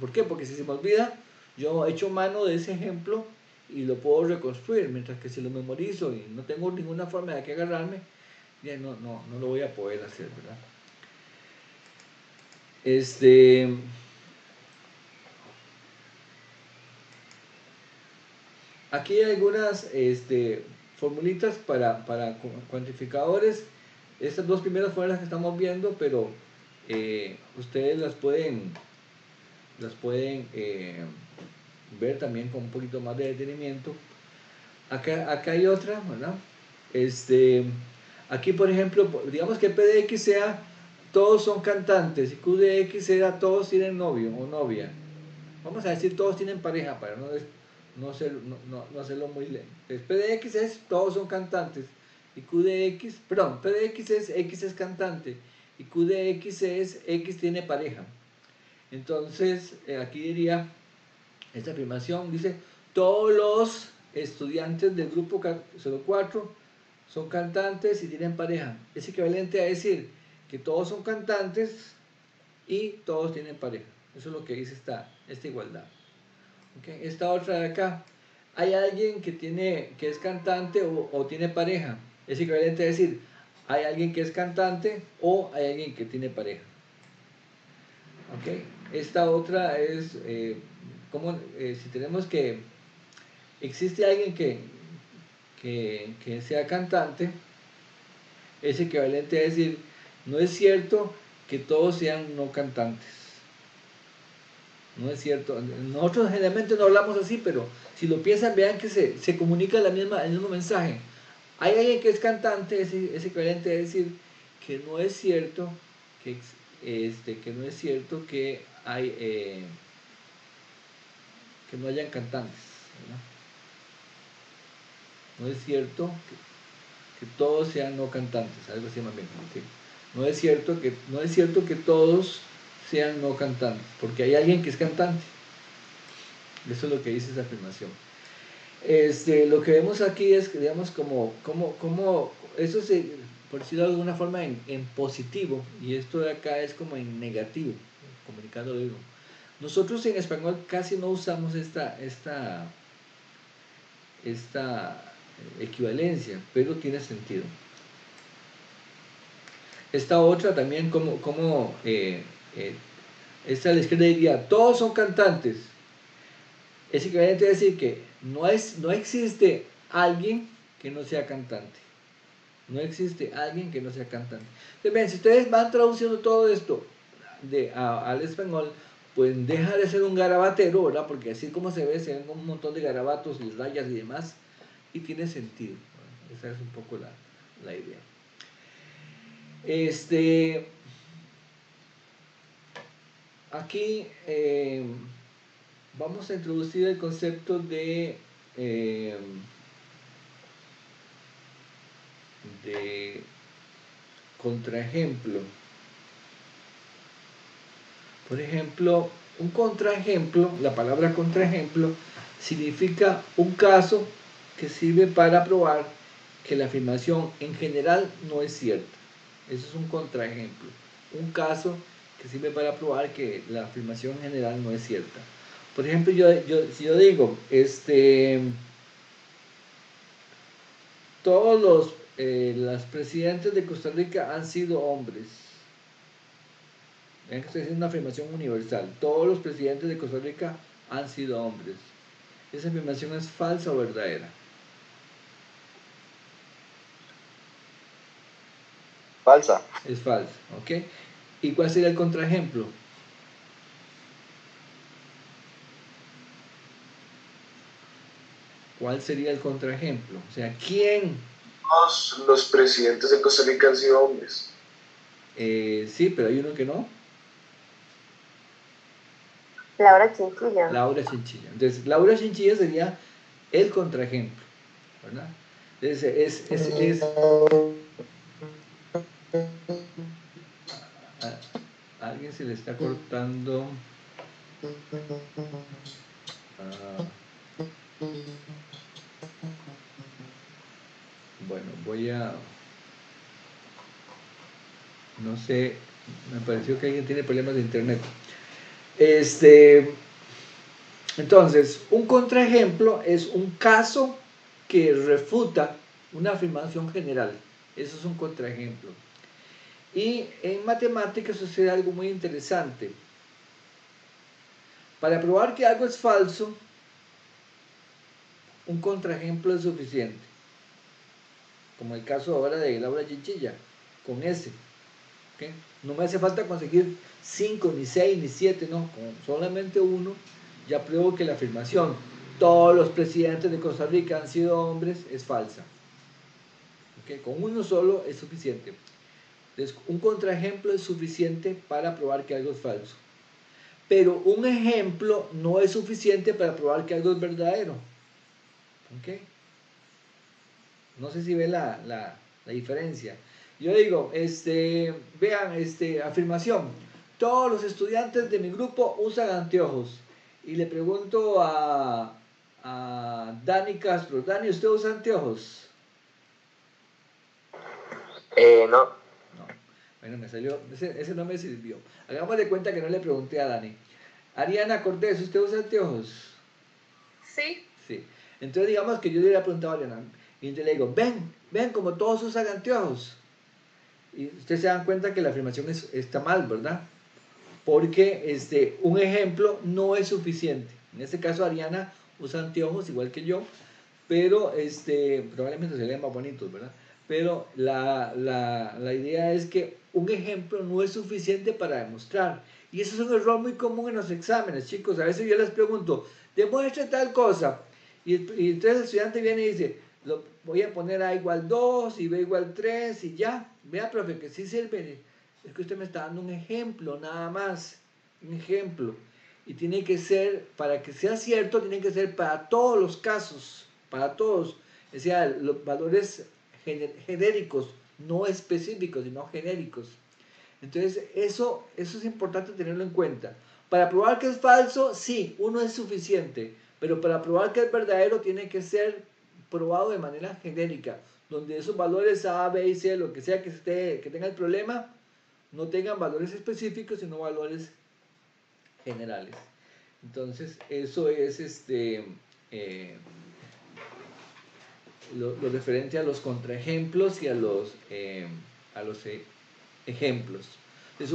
¿Por qué? Porque si se me olvida, yo he hecho mano de ese ejemplo y lo puedo reconstruir, mientras que si lo memorizo y no tengo ninguna forma de que agarrarme, ya no lo voy a poder hacer, ¿verdad? Aquí hay algunas formulitas para cuantificadores. Estas dos primeras fueron las que estamos viendo, pero ustedes las pueden ver también con un poquito más de detenimiento. Acá hay otra, ¿verdad? Aquí, por ejemplo, digamos que P de X sea todos son cantantes y Q de X sea todos tienen novio o novia. Vamos a decir todos tienen pareja para no hacerlo muy lento. Entonces, P de X es todos son cantantes y Q de X, perdón, P de X es cantante y Q de X es X tiene pareja. Entonces, aquí diría, esta afirmación dice, todos los estudiantes del grupo 04 son cantantes y tienen pareja. Es equivalente a decir que todos son cantantes y todos tienen pareja. Eso es lo que dice esta igualdad. ¿Okay? Esta otra de acá, hay alguien que es cantante o tiene pareja. Es equivalente a decir, hay alguien que es cantante o hay alguien que tiene pareja. ¿Okay? Esta otra es, si tenemos que existe alguien que sea cantante, es equivalente a decir, no es cierto que todos sean no cantantes. No es cierto. Nosotros generalmente no hablamos así, pero si lo piensan, vean que se comunica el mismo mensaje. Hay alguien que es cantante, es equivalente a decir que no es cierto que no es cierto que que no hayan cantantes, ¿verdad? No es cierto que todos sean no cantantes, algo así más bien. ¿Sí? No es cierto que todos sean no cantantes, porque hay alguien que es cantante. Eso es lo que dice esa afirmación. Lo que vemos aquí es que, digamos, como eso se, por decirlo de alguna forma, en positivo, y esto de acá es como en negativo, comunicando algo. Nosotros en español casi no usamos esta equivalencia, pero tiene sentido. Esta otra también, esta a la izquierda diría, todos son cantantes. Es equivalente a decir que no existe alguien que no sea cantante. No existe alguien que no sea cantante. Entonces, ven, si ustedes van traduciendo todo esto al español, pues deja de ser un garabatero, ¿verdad? Porque así como se ven un montón de garabatos y rayas y demás, y tiene sentido. Bueno, esa es un poco la idea. Aquí vamos a introducir el concepto de contraejemplo. Por ejemplo, un contraejemplo, la palabra contraejemplo, significa un caso que sirve para probar que la afirmación en general no es cierta. Eso es un contraejemplo. Un caso que sirve para probar que la afirmación en general no es cierta. Por ejemplo, si yo digo, todos los presidentes de Costa Rica han sido hombres. Vean que estoy haciendo una afirmación universal. Todos los presidentes de Costa Rica han sido hombres. ¿Esa afirmación es falsa o verdadera? Falsa. Es falsa, ¿ok? ¿Y cuál sería el contraejemplo? ¿Cuál sería el contraejemplo? O sea, ¿quién? Los presidentes de Costa Rica han sido hombres. Sí, pero hay uno que no. Laura Chinchilla. Laura Chinchilla. Entonces, Laura Chinchilla sería el contraejemplo, ¿verdad? Entonces, a alguien se le está cortando. Bueno, voy a... No sé, me pareció que alguien tiene problemas de internet. Entonces, un contraejemplo es un caso que refuta una afirmación general. Eso es un contraejemplo. Y en matemáticas sucede algo muy interesante. Para probar que algo es falso, un contraejemplo es suficiente. Como el caso ahora de Laura Chinchilla, con ese. ¿Okay? No me hace falta conseguir 5, ni 6, ni 7, no, con solamente uno ya pruebo que la afirmación todos los presidentes de Costa Rica han sido hombres es falsa. ¿Okay? Con uno solo es suficiente. Entonces, un contraejemplo es suficiente para probar que algo es falso. Pero un ejemplo no es suficiente para probar que algo es verdadero. ¿Okay? No sé si ve la diferencia. Yo digo, vean, afirmación. Todos los estudiantes de mi grupo usan anteojos. Y le pregunto a Dani Castro, Dani, ¿usted usa anteojos? No. No. Bueno, me salió, ese no me sirvió. Hagamos de cuenta que no le pregunté a Dani. Ariana Cortés, ¿usted usa anteojos? Sí. Sí. Entonces digamos que yo le hubiera preguntado a Ariana. Y le digo, ven, como todos usan anteojos. Y ustedes se dan cuenta que la afirmación está mal, ¿verdad? Porque un ejemplo no es suficiente. En este caso Ariana usa anteojos igual que yo, pero probablemente se vean más bonitos, ¿verdad? Pero la idea es que un ejemplo no es suficiente para demostrar. Y eso es un error muy común en los exámenes, chicos. A veces yo les pregunto, demuestre tal cosa. Y entonces el estudiante viene y dice, lo voy a poner A igual 2 y B igual 3 y ya. Vea, profe, que sí sirve. Es que usted me está dando un ejemplo, nada más. Un ejemplo. Y tiene que ser, para que sea cierto, tiene que ser para todos los casos. Para todos. O sea, los valores genéricos, no específicos, sino genéricos. Entonces, eso es importante tenerlo en cuenta. Para probar que es falso, sí, uno es suficiente. Pero para probar que es verdadero, tiene que ser probado de manera genérica. Donde esos valores A, B y C, lo que sea que tenga el problema, no tengan valores específicos, sino valores generales. Entonces, eso es lo referente a los contraejemplos y a los ejemplos. Entonces,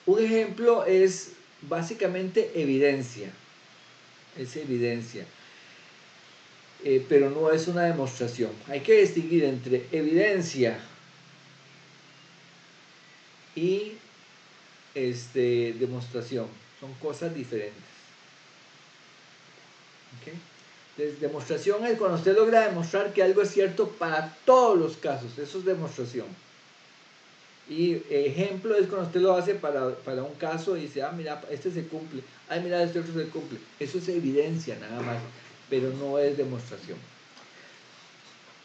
un ejemplo es básicamente evidencia. Es evidencia. Pero no es una demostración. Hay que distinguir entre evidencia y demostración. Son cosas diferentes. ¿Okay? Entonces, demostración es cuando usted logra demostrar que algo es cierto para todos los casos. Eso es demostración. Y ejemplo es cuando usted lo hace para un caso y dice, ah, mira, este se cumple. Ay, mira, este otro se cumple. Eso es evidencia nada más, pero no es demostración.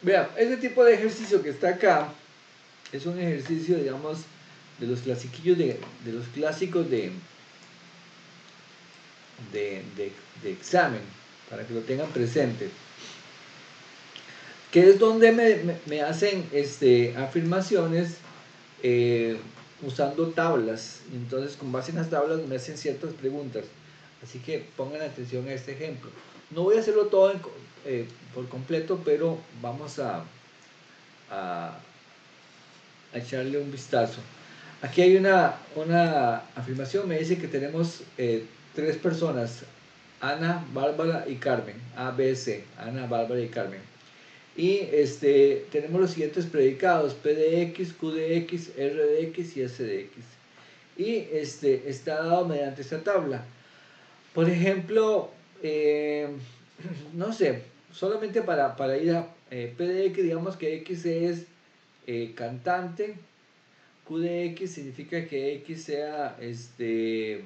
Vean, este tipo de ejercicio que está acá es un ejercicio, digamos, de los clasiquillos de los clásicos de examen, para que lo tengan presente, que es donde me hacen afirmaciones usando tablas. Entonces, con base en las tablas me hacen ciertas preguntas, así que pongan atención a este ejemplo. No voy a hacerlo todo por completo, pero vamos a echarle un vistazo. Aquí hay una afirmación, me dice que tenemos 3 personas, Ana, Bárbara y Carmen, A, B, C, Ana, Bárbara y Carmen. Y tenemos los siguientes predicados, P de X, Q de X, R de X y S de X. Y está dado mediante esta tabla. Por ejemplo, no sé, solamente para ir a P de X, digamos que X es cantante, Q de X significa que X sea de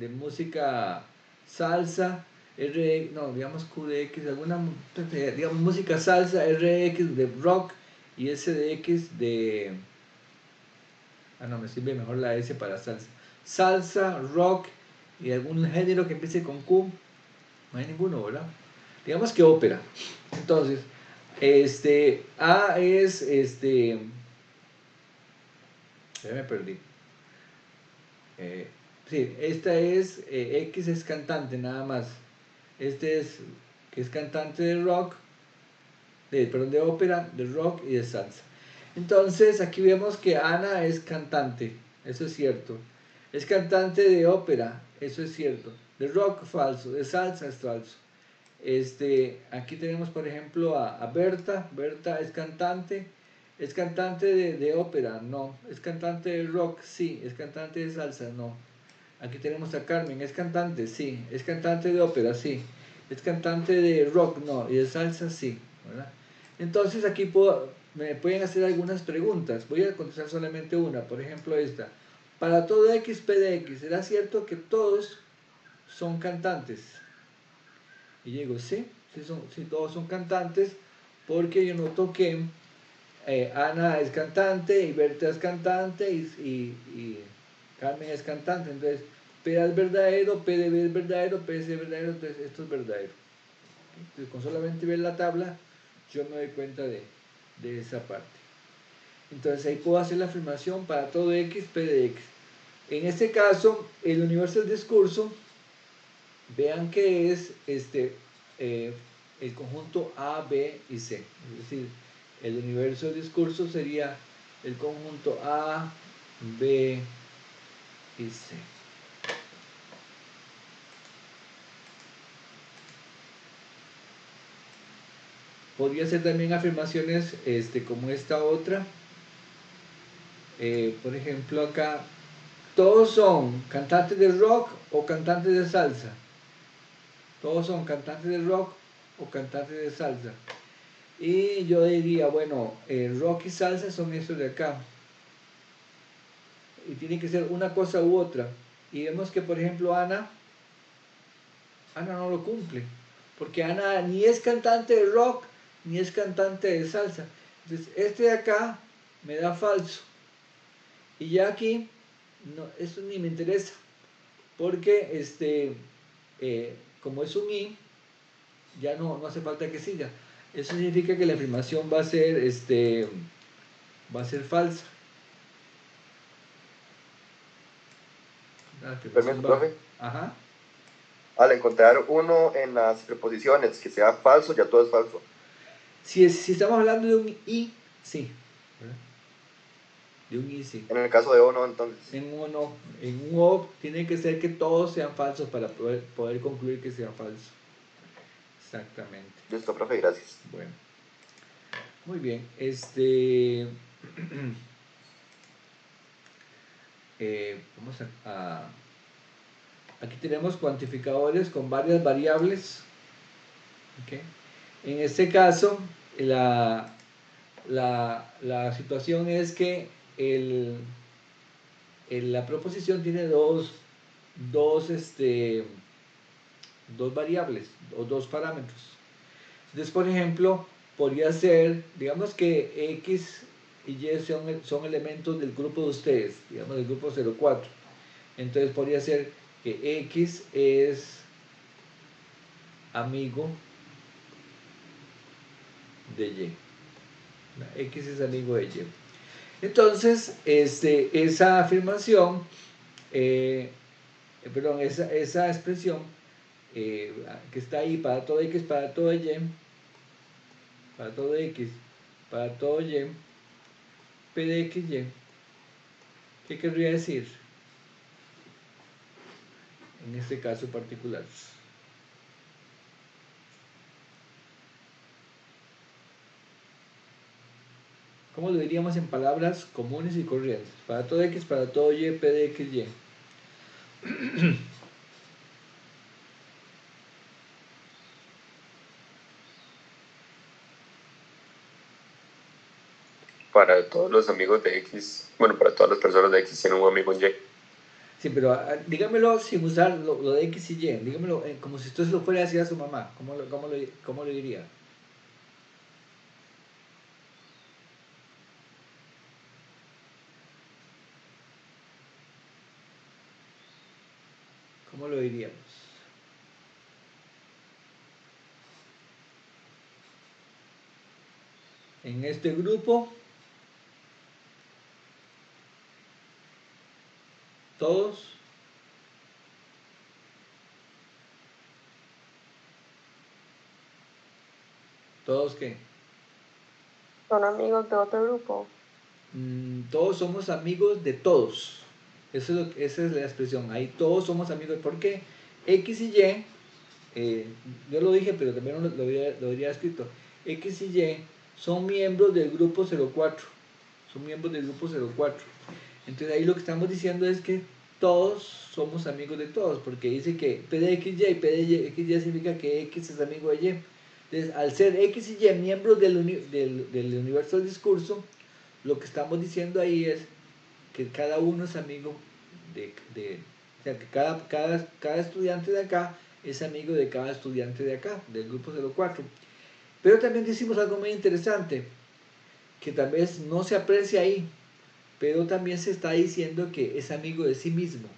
música salsa, no, digamos Q de X, digamos música salsa, RX de rock y S de X de... no, me sirve mejor la S para salsa. Salsa, rock y algún género que empiece con Q, no hay ninguno, ¿verdad? Digamos que ópera. Entonces, A es, ya me perdí. Sí, esta es, X es cantante nada más. Este es, que es cantante de rock, perdón, de ópera, de rock y de salsa. Entonces, aquí vemos que Ana es cantante, eso es cierto. Es cantante de ópera, eso es cierto. De rock, falso. De salsa, es falso. Aquí tenemos, por ejemplo, a Berta. Berta es cantante. ¿Es cantante de ópera? No. ¿Es cantante de rock? Sí. ¿Es cantante de salsa? No. Aquí tenemos a Carmen. ¿Es cantante? Sí. ¿Es cantante de ópera? Sí. ¿Es cantante de rock? No. ¿Y de salsa? Sí. ¿Verdad? Entonces aquí me pueden hacer algunas preguntas. Voy a contestar solamente una. Por ejemplo, esta. Para todo X, P de X, ¿será cierto que todos son cantantes? Y yo digo, sí, sí, todos son cantantes, porque yo noto que Ana es cantante, y Berta es cantante, y Carmen es cantante. Entonces, P es verdadero, P de B es verdadero, P es verdadero, entonces esto es verdadero. Entonces, con solamente ver la tabla, yo me doy cuenta de esa parte. Entonces, ahí puedo hacer la afirmación para todo X, P de X. En este caso, el universo del discurso, vean que es el conjunto A, B y C. Es decir, el universo del discurso sería el conjunto A, B y C. Podría ser también afirmaciones como esta otra. Por ejemplo, acá, todos son cantantes de rock o cantantes de salsa. Todos son cantantes de rock o cantantes de salsa. Y yo diría, bueno, rock y salsa son estos de acá. Y tiene que ser una cosa u otra. Y vemos que, por ejemplo, Ana no lo cumple. Porque Ana ni es cantante de rock, ni es cantante de salsa. Entonces, este de acá me da falso. Y ya aquí, no, esto ni me interesa. Porque, como es un I, ya no hace falta que siga. Eso significa que la afirmación va a ser, falsa. Permiso, profe. Ajá. Al encontrar uno en las preposiciones que sea falso, ya todo es falso. Si estamos hablando de un I, sí. De un I, sí. En el caso de O no, entonces. En un O no. En un O tiene que ser que todos sean falsos para poder concluir que sea falso. Exactamente. Listo, profe, gracias. Bueno. Muy bien. Vamos aquí tenemos cuantificadores con varias variables. ¿Okay? En este caso, la situación es que la proposición tiene dos variables o dos parámetros. Entonces, por ejemplo, podría ser, digamos que X y Y son elementos del grupo de ustedes, digamos del grupo 04. Entonces podría ser que X es amigo de Y. X es amigo de Y. Entonces, esa afirmación, esa expresión que está ahí para todo X, para todo Y, para todo X, para todo Y, P de X, Y, ¿qué querría decir en este caso particular? ¿Cómo lo diríamos en palabras comunes y corrientes? Para todo X, para todo Y, P de X, Y. para todos los amigos de X, bueno, para todas las personas de X tienen un amigo en Y. Sí, pero dígamelo sin usar lo de X y Y, dígamelo como si usted se lo fuera a decir a su mamá, ¿cómo lo diría? ¿Cómo lo diríamos? En este grupo, todos qué? Son amigos de otro grupo. Todos somos amigos de todos. Esa es la expresión. Ahí todos somos amigos. Porque X y Y, yo lo dije, pero también lo habría escrito. X y Y son miembros del grupo 04. Son miembros del grupo 04. Entonces ahí lo que estamos diciendo es que todos somos amigos de todos. Porque dice que P de X, Y, P de X, Y significa que X es amigo de Y. Entonces, al ser X y Y miembros del universo del discurso, lo que estamos diciendo ahí es que cada uno es amigo o sea, que cada estudiante de acá es amigo de cada estudiante de acá, del grupo 04. Pero también decimos algo muy interesante, que tal vez no se aprecia ahí, pero también se está diciendo que es amigo de sí mismo.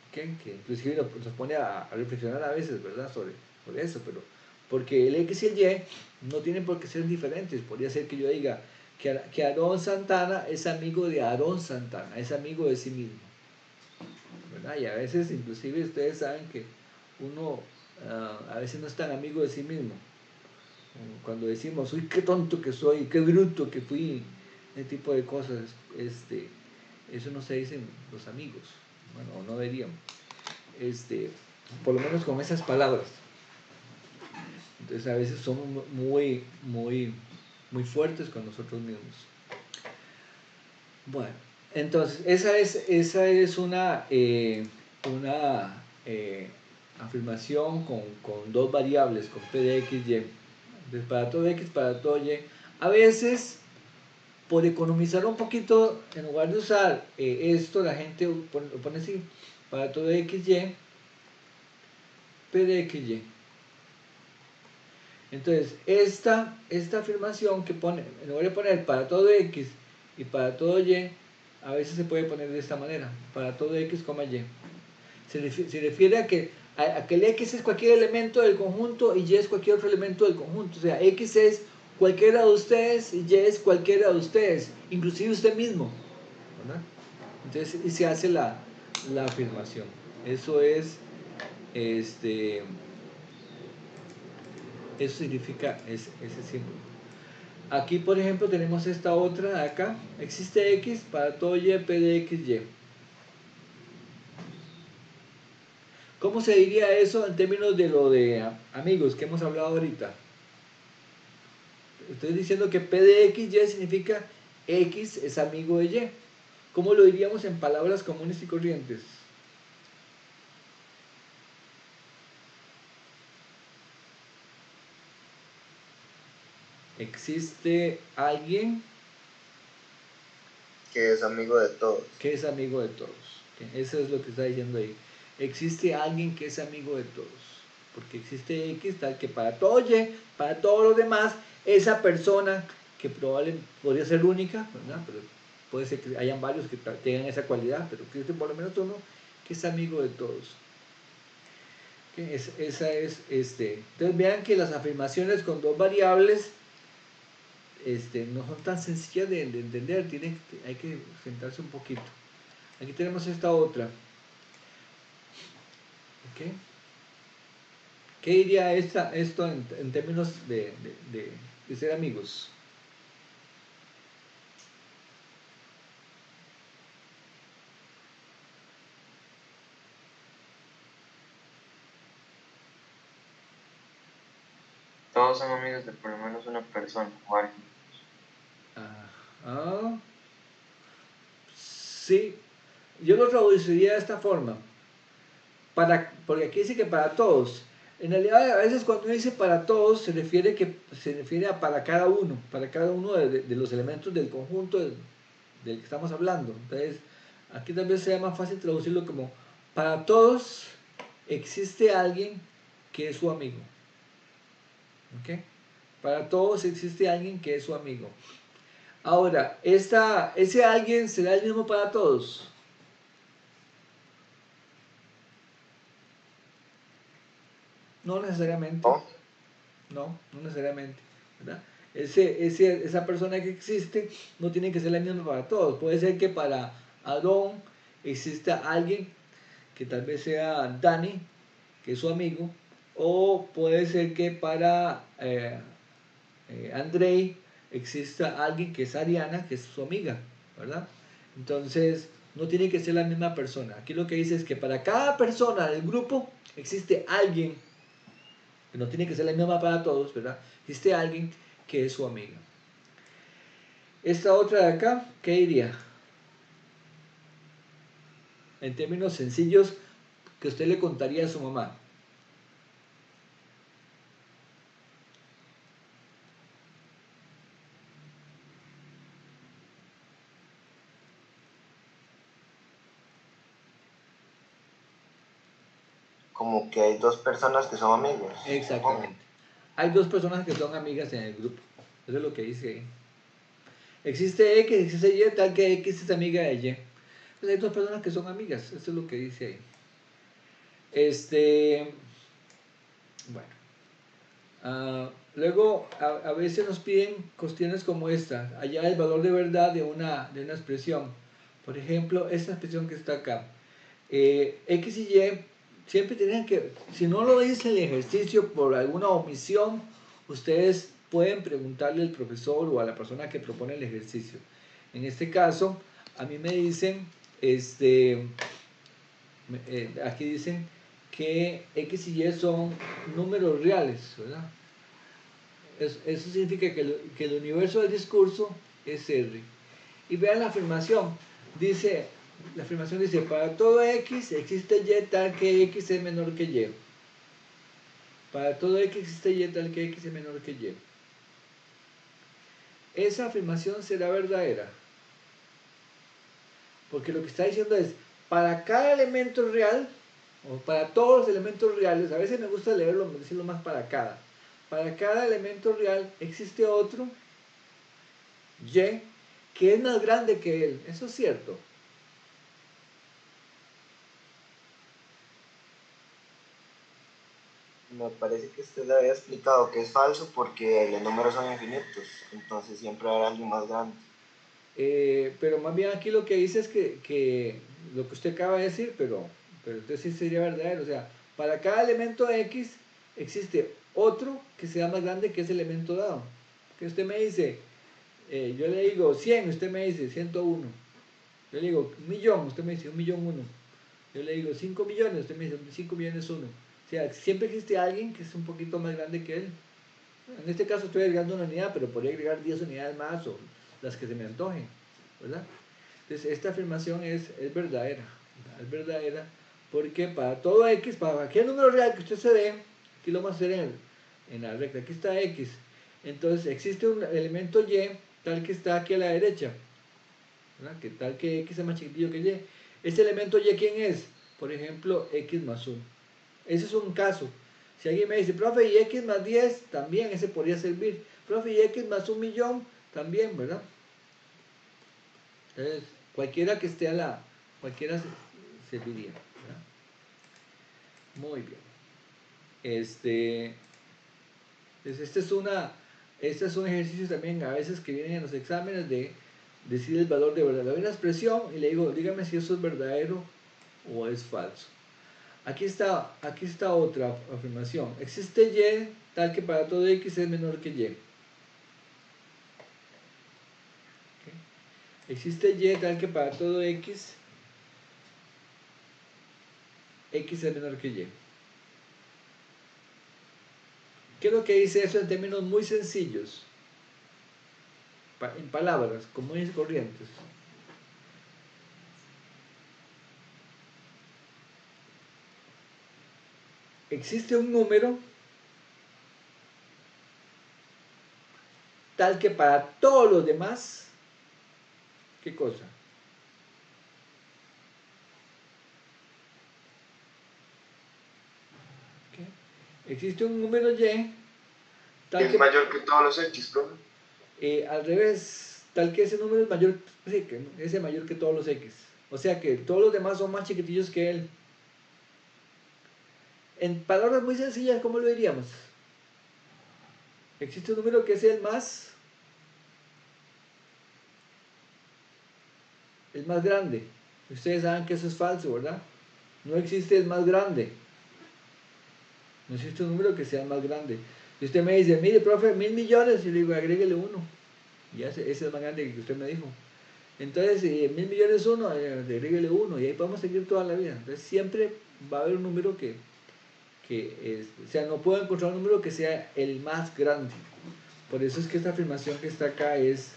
¿Okay? Que inclusive nos pone a reflexionar a veces, ¿verdad? Sobre eso, pero porque el X y el Y no tienen por qué ser diferentes. Podría ser que yo diga que Aarón Santana es amigo de Aarón Santana, es amigo de sí mismo, ¿verdad? Y a veces, inclusive, ustedes saben que uno a veces no es tan amigo de sí mismo. Cuando decimos, uy, qué tonto que soy, qué bruto que fui, ese tipo de cosas, eso no se dicen los amigos, bueno, no deberíamos, por lo menos con esas palabras. Entonces a veces somos muy, muy, muy fuertes con nosotros mismos. Bueno, entonces esa es una afirmación con dos variables, con P de X, Y. Entonces para todo X, para todo Y. A veces, por economizar un poquito, en lugar de usar esto, la gente lo pone así, para todo X, Y, P de X, Y. Entonces, esta afirmación que pone, en lugar de poner para todo X y para todo Y, a veces se puede poner de esta manera, para todo X, Y. Se refiere a que el X es cualquier elemento del conjunto y Y es cualquier otro elemento del conjunto. O sea, X es cualquiera de ustedes y Y es cualquiera de ustedes, inclusive usted mismo, ¿verdad? Entonces, y se hace la afirmación. Eso es, eso significa ese símbolo. Aquí, por ejemplo, tenemos esta otra de acá. Existe X para todo Y, P de X, Y. ¿Cómo se diría eso en términos de lo de amigos que hemos hablado ahorita? Estoy diciendo que P de X, Y significa X es amigo de Y. ¿Cómo lo diríamos en palabras comunes y corrientes? ¿Existe alguien que es amigo de todos? Que es amigo de todos. Eso es lo que está diciendo ahí. Existe alguien que es amigo de todos. Porque existe X tal que para todo Y, para todos los demás, esa persona que probablemente podría ser única, ¿verdad? Pero puede ser que hayan varios que tengan esa cualidad, pero existe por lo menos uno que es amigo de todos. Entonces vean que las afirmaciones con dos variables no son tan sencillas de entender, hay que sentarse un poquito. Aquí tenemos esta otra. ¿Okay? ¿Qué diría esto en términos de ser amigos? Todos son amigos de por lo menos una persona o alguien. Sí, yo lo traduciría de esta forma. Porque aquí dice que para todos. En realidad, a veces cuando uno dice para todos, se refiere a para cada uno de los elementos del conjunto del que estamos hablando. Entonces, aquí tal vez sea más fácil traducirlo como para todos existe alguien que es su amigo. ¿Ok? Para todos existe alguien que es su amigo. Ahora, ese alguien será el mismo para todos. No necesariamente. No necesariamente. ¿Verdad? Esa persona que existe no tiene que ser la misma para todos. Puede ser que para Aarón exista alguien que tal vez sea Dani, que es su amigo, o puede ser que para Andrei exista alguien que es Ariana, que es su amiga, ¿verdad? Entonces, no tiene que ser la misma persona. Aquí lo que dice es que para cada persona del grupo existe alguien, que no tiene que ser la misma para todos, ¿verdad? Existe alguien que es su amiga. Esta otra de acá, ¿qué diría? En términos sencillos, que usted le contaría a su mamá. Como que hay dos personas que son amigos. Exactamente. Hay dos personas que son amigas en el grupo. Eso es lo que dice ahí. Existe X, existe Y, tal que X es amiga de Y. Entonces hay dos personas que son amigas. Eso es lo que dice ahí. Bueno. Luego, a veces nos piden cuestiones como esta. Allá el valor de verdad de una expresión. Por ejemplo, esta expresión que está acá. X y Y siempre tienen que, si no lo dice el ejercicio por alguna omisión, ustedes pueden preguntarle al profesor o a la persona que propone el ejercicio. En este caso, a mí me dicen, aquí dicen que X y Y son números reales, ¿verdad? Eso significa que el universo del discurso es R. Y vean la afirmación. La afirmación dice, para todo X existe Y tal que X es menor que Y. Para todo X existe Y tal que X es menor que Y. Esa afirmación será verdadera. Porque lo que está diciendo es, para cada elemento real, o para todos los elementos reales, a veces me gusta decirlo más para cada elemento real existe otro Y que es más grande que él. Eso es cierto. Me parece que usted le había explicado que es falso porque los números son infinitos, entonces siempre habrá alguien más grande. Pero más bien aquí lo que dice es que lo que usted acaba de decir, pero entonces sí sería verdadero. O sea, para cada elemento X existe otro que sea más grande que ese elemento dado. Que usted me dice, yo le digo 100, usted me dice 101. Yo le digo 1.000.000, usted me dice 1.000.001. Yo le digo 5 millones, usted me dice 5 millones 1. O sea, siempre existe alguien que es un poquito más grande que él. En este caso estoy agregando una unidad, pero podría agregar 10 unidades más o las que se me antojen, ¿verdad? Entonces, esta afirmación es verdadera. Es verdadera porque para todo X, para cualquier número real que usted se dé, aquí lo vamos a hacer en la recta, aquí está X. Entonces, existe un elemento Y tal que está aquí a la derecha, ¿verdad? Que tal que X es más chiquitillo que Y. Este elemento Y, ¿quién es? Por ejemplo, X más 1. Ese es un caso. Si alguien me dice, profe, y X más 10, también ese podría servir. Profe, y X más 1.000.000, también, ¿verdad? Entonces, cualquiera que esté cualquiera serviría, ¿verdad? Muy bien. Este es un ejercicio también a veces que vienen en los exámenes de decir el valor de verdad. Le doy una expresión y le digo, dígame si eso es verdadero o es falso. Aquí está otra afirmación. Existe Y tal que para todo X es menor que Y. ¿Okay? Existe Y tal que para todo X es menor que Y. ¿Qué es lo que dice eso en términos muy sencillos? En palabras comunes y corrientes. existe un número tal que para todos los demás, ¿qué cosa? ¿Qué? Existe un número Y tal Es que, mayor que todos los X, profe. al revés, tal que ese número es mayor, sí, que ese es mayor que todos los X. O sea que todos los demás son más chiquitillos que él. En palabras muy sencillas, ¿cómo lo diríamos? Existe un número que es el más grande. Ustedes saben que eso es falso, ¿verdad? No existe el más grande. No existe un número que sea más grande. Y usted me dice, mire, profe, 1.000.000.000, y le digo, agréguele uno. Y ese es más grande que usted me dijo. Entonces, 1.000.000.000 uno, agréguele uno, y ahí podemos seguir toda la vida. Entonces, siempre va a haber un número que o sea, no puedo encontrar un número que sea el más grande. Por eso es que esta afirmación que está acá es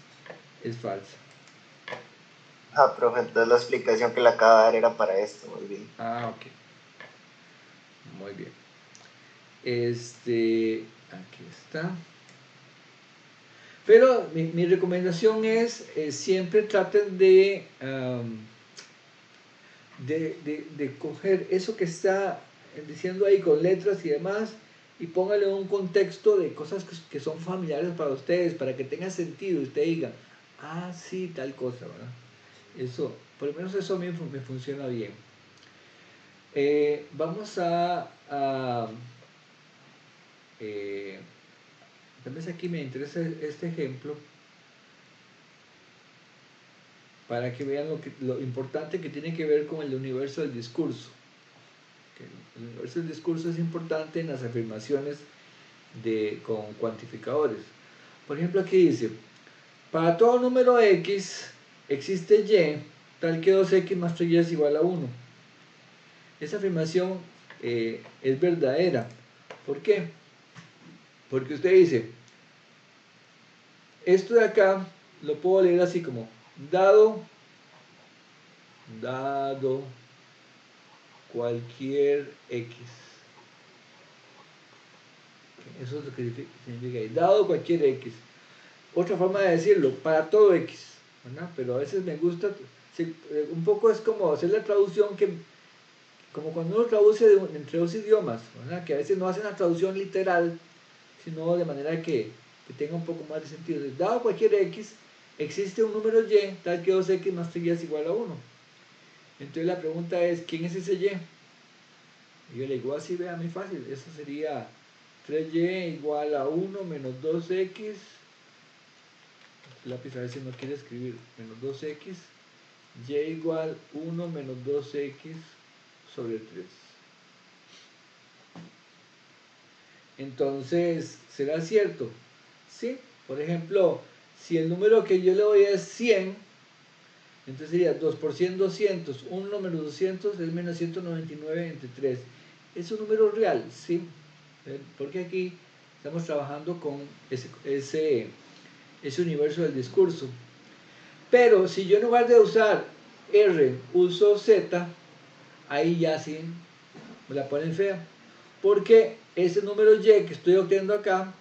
falsa. Ah, profe, entonces la explicación que le acaba de dar era para esto, muy bien. Ah, ok. Muy bien. Aquí está. Pero mi recomendación es siempre traten de coger eso que está diciendo ahí con letras y demás y póngale un contexto de cosas que son familiares para ustedes, para que tenga sentido y usted diga, ah, sí, tal cosa, ¿verdad? Eso, por lo menos eso a mí me funciona bien. Vamos a tal vez aquí me interesa este ejemplo para que vean lo importante que tiene que ver con el universo del discurso. El universo del discurso es importante en las afirmaciones con cuantificadores. Por ejemplo, aquí dice, para todo número X existe Y, tal que 2X más 3Y es igual a 1. Esa afirmación es verdadera. ¿Por qué? Porque usted dice, esto de acá lo puedo leer así como, dado cualquier X. Eso es lo que significa ahí, dado cualquier X. Otra forma de decirlo, para todo X, ¿verdad? Pero a veces me gusta, un poco es como hacer la traducción como cuando uno traduce entre dos idiomas, ¿verdad? Que a veces no hacen la traducción literal, sino de manera que tenga un poco más de sentido. Entonces, dado cualquier X, existe un número Y, tal que 2X más 3Y es igual a 1. Entonces la pregunta es, ¿quién es ese Y? Y yo le digo, así, vea, muy fácil, eso sería 3Y igual a 1 menos 2X, el lápiz a veces no quiere escribir, menos 2X, Y igual 1 menos 2X sobre 3. Entonces, ¿será cierto? Sí, por ejemplo, si el número que yo le doy es 100, entonces sería 2 por 100, 200, 1 menos 200 es menos 199 entre 3. ¿Es un número real? Sí, porque aquí estamos trabajando con ese universo del discurso. Pero si yo en lugar de usar R uso Z, ahí ya sí me la ponen fea. Porque ese número Y que estoy obteniendo acá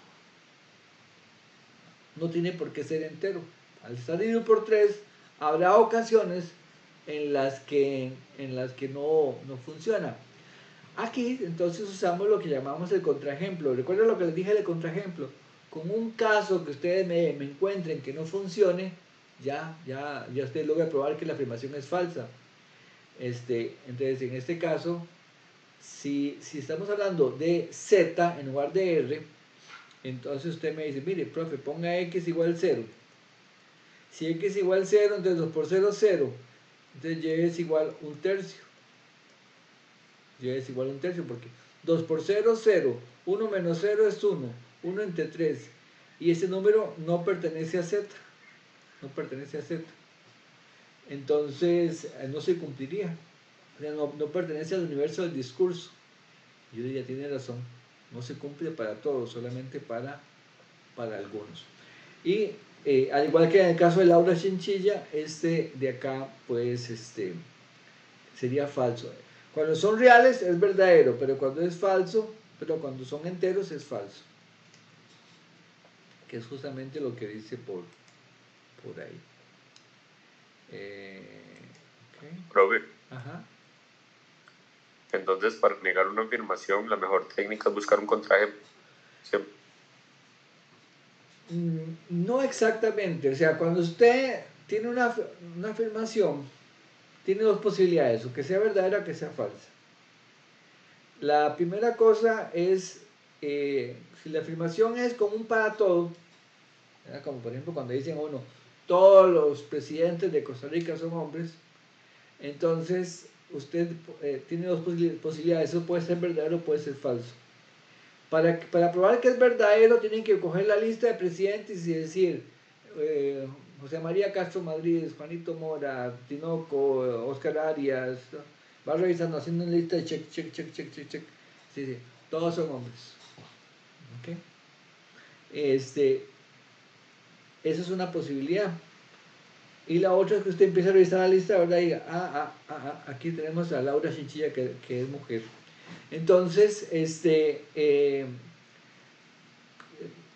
no tiene por qué ser entero. Al estar dividido por 3, habrá ocasiones en las que no funciona. Aquí entonces usamos lo que llamamos el contraejemplo. Recuerden lo que les dije del contraejemplo. Con un caso que ustedes me encuentren que no funcione, ya ustedes logran probar que la afirmación es falsa. Entonces en este caso, si estamos hablando de Z en lugar de R, entonces usted me dice, mire, profe, ponga X igual 0. Si X igual 0, entonces 2 por 0 es 0. Entonces Y es igual 1/3. Y es igual a 1/3 porque 2 por 0 es 0. 1 menos 0 es 1. 1 entre 3. Y ese número no pertenece a Z. No pertenece a Z. Entonces no se cumpliría. O sea, no pertenece al universo del discurso. Yo diría, tiene razón. No se cumple para todos, solamente para algunos. Y al igual que en el caso de Laura Chinchilla, de acá pues sería falso. Cuando son reales es verdadero, pero cuando es falso, pero cuando son enteros es falso. Que es justamente lo que dice por ahí. Okay. Profe, Ajá. entonces para negar una afirmación la mejor técnica es buscar un contraejemplo. Siempre. No exactamente, o sea, cuando usted tiene una afirmación, tiene dos posibilidades, o que sea verdadera o que sea falsa. La primera cosa es, si la afirmación es común para todo, ¿verdad? Como por ejemplo cuando dicen uno, todos los presidentes de Costa Rica son hombres, entonces usted tiene dos posibilidades, eso puede ser verdadero o puede ser falso. Para probar que es verdadero, tienen que coger la lista de presidentes y decir José María Castro Madrid, Juanito Mora, Tinoco, Oscar Arias, ¿no? Va revisando, haciendo una lista de check. Sí, todos son hombres. ¿Okay? Esa es una posibilidad. Y la otra es que usted empiece a revisar la lista, ¿verdad? Y diga, aquí tenemos a Laura Chinchilla que es mujer. Entonces,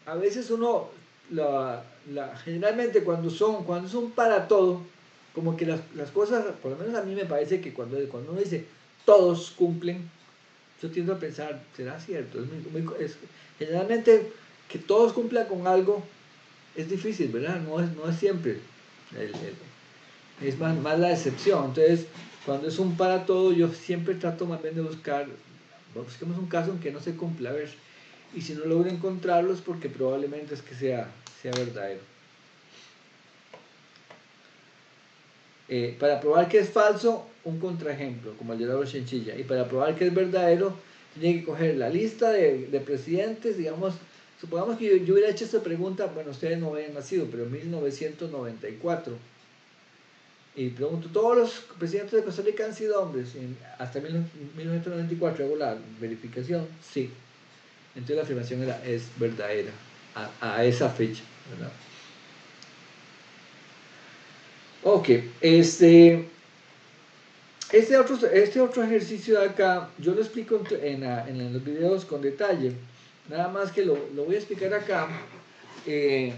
a veces uno, generalmente cuando son para todo, como que las cosas, por lo menos a mí me parece que cuando uno dice todos cumplen, yo tiendo a pensar, ¿será cierto? Generalmente que todos cumplan con algo es difícil, ¿verdad? No es siempre. Es más la excepción. Entonces, cuando es un para todo, yo siempre trato más bien de busquemos un caso en que no se cumpla, a ver. Y si no logro encontrarlos, porque probablemente es que sea verdadero. Para probar que es falso, un contraejemplo, como el de Laura Chinchilla. Y para probar que es verdadero, tiene que coger la lista de presidentes, digamos, supongamos que yo hubiera hecho esta pregunta, bueno, ustedes no habían nacido, pero en 1994. Y pregunto, ¿todos los presidentes de Costa Rica han sido hombres? Hasta 1994 hago la verificación, sí. Entonces la afirmación es verdadera a esa fecha, ¿verdad? Ok, este otro ejercicio de acá, yo lo explico en los videos con detalle. Nada más que lo voy a explicar acá de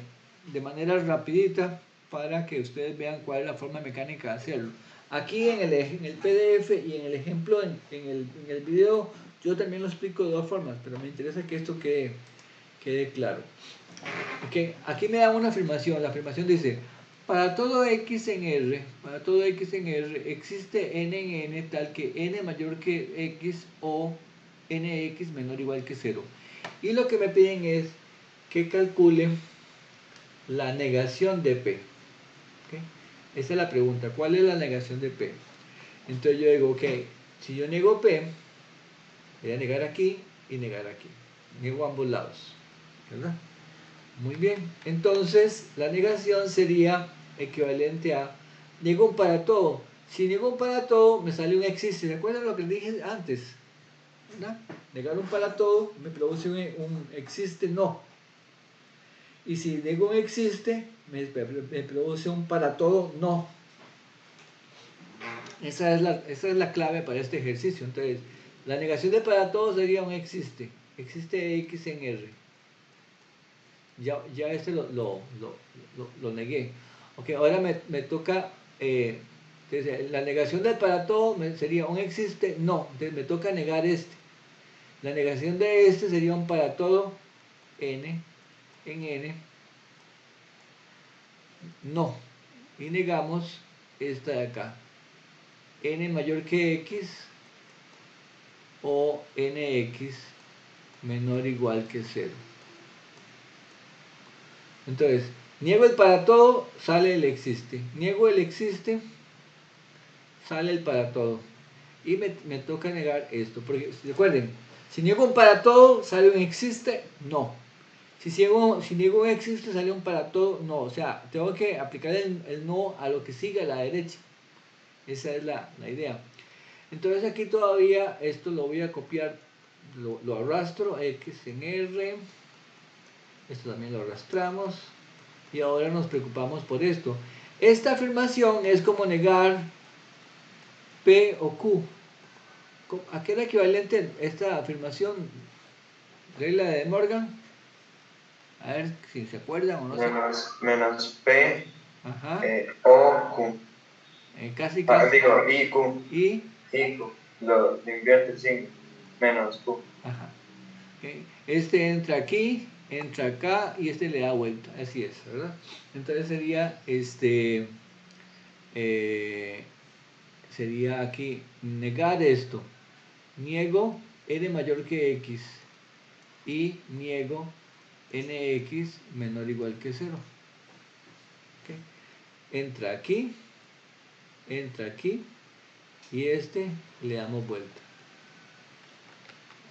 manera rapidita para que ustedes vean cuál es la forma mecánica de hacerlo. Aquí en el PDF y en el ejemplo en el video yo también lo explico de dos formas, pero me interesa que esto quede claro. Okay. Aquí me da una afirmación, la afirmación dice, para todo x en R existe n en n tal que n mayor que x o nx menor o igual que 0. Y lo que me piden es que calcule la negación de P. ¿Okay? Esa es la pregunta, ¿cuál es la negación de P? Entonces yo digo, ok, si yo niego P, voy a negar aquí y negar aquí. Niego ambos lados, ¿verdad? Muy bien, entonces la negación sería equivalente a niego un para todo. Si niego un para todo, me sale un existe. ¿Se acuerdan lo que les dije antes? ¿Verdad? Negar un para todo me produce un existe no. Y si niego un existe, me produce un para todo no. Esa es la clave para este ejercicio. Entonces, la negación de para todo sería un existe. Existe x en R. Ya lo negué. Ok, ahora me toca, la negación del para todo sería un existe, no, entonces me toca negar este. La negación de este sería un para todo, n, en n, no. Y negamos esta de acá, n mayor que x o nx menor o igual que 0. Entonces, niego el para todo, sale el existe. Niego el existe, sale el para todo. Y me toca negar esto. Porque recuerden, si niego un para todo, sale un existe, no. Si niego un existe, sale un para todo, no. O sea, tengo que aplicar el no a lo que sigue a la derecha. Esa es la idea. Entonces aquí todavía esto lo voy a copiar, lo arrastro, x en R. Esto también lo arrastramos. Y ahora nos preocupamos por esto. Esta afirmación es como negar P o Q. ¿A qué era equivalente esta afirmación? Regla de Morgan. A ver si se acuerdan o no. Menos P Ajá. O Q. Casi casi. Digo, I Q. Y Q. Lo inviertes en menos Q. Ajá. Okay. Este entra aquí, entra acá y este le da vuelta. Así es, ¿verdad? Entonces sería sería aquí negar esto. Niego n mayor que x y niego nx menor o igual que 0. Okay. Entra aquí y este le damos vuelta.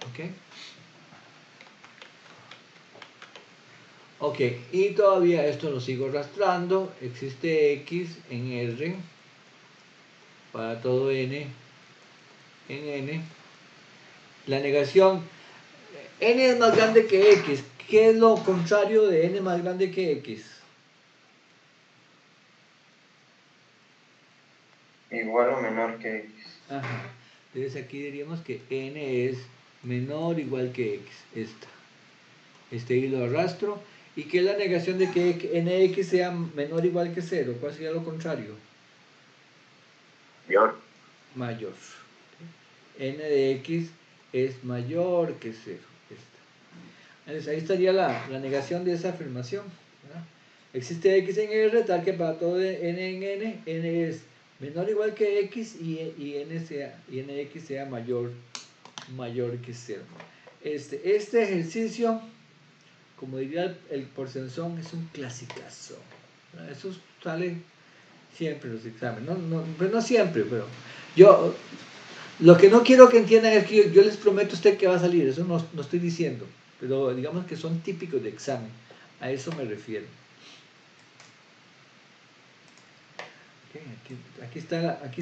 ¿Ok? Ok, y todavía esto lo sigo arrastrando. Existe x en R para todo n en n. La negación, n es más grande que x. ¿Qué es lo contrario de n más grande que x? Igual o menor que x. Ajá. Entonces aquí diríamos que n es menor o igual que x. Este hilo arrastro. ¿Y qué es la negación de que nx sea menor o igual que 0? ¿Cuál sería lo contrario? Mayor. N de x es mayor que 0. Entonces ahí estaría la negación de esa afirmación, ¿verdad? Existe x en R tal que para todo n en n es menor o igual que x y nx sea mayor que 0. Este ejercicio, como diría el Porzenzón, es un clasicazo. Eso sale siempre en los exámenes. Pues no siempre, pero yo lo que no quiero que entiendan es que yo les prometo a usted que va a salir. Eso no estoy diciendo. Pero digamos que son típicos de examen. A eso me refiero. Okay, aquí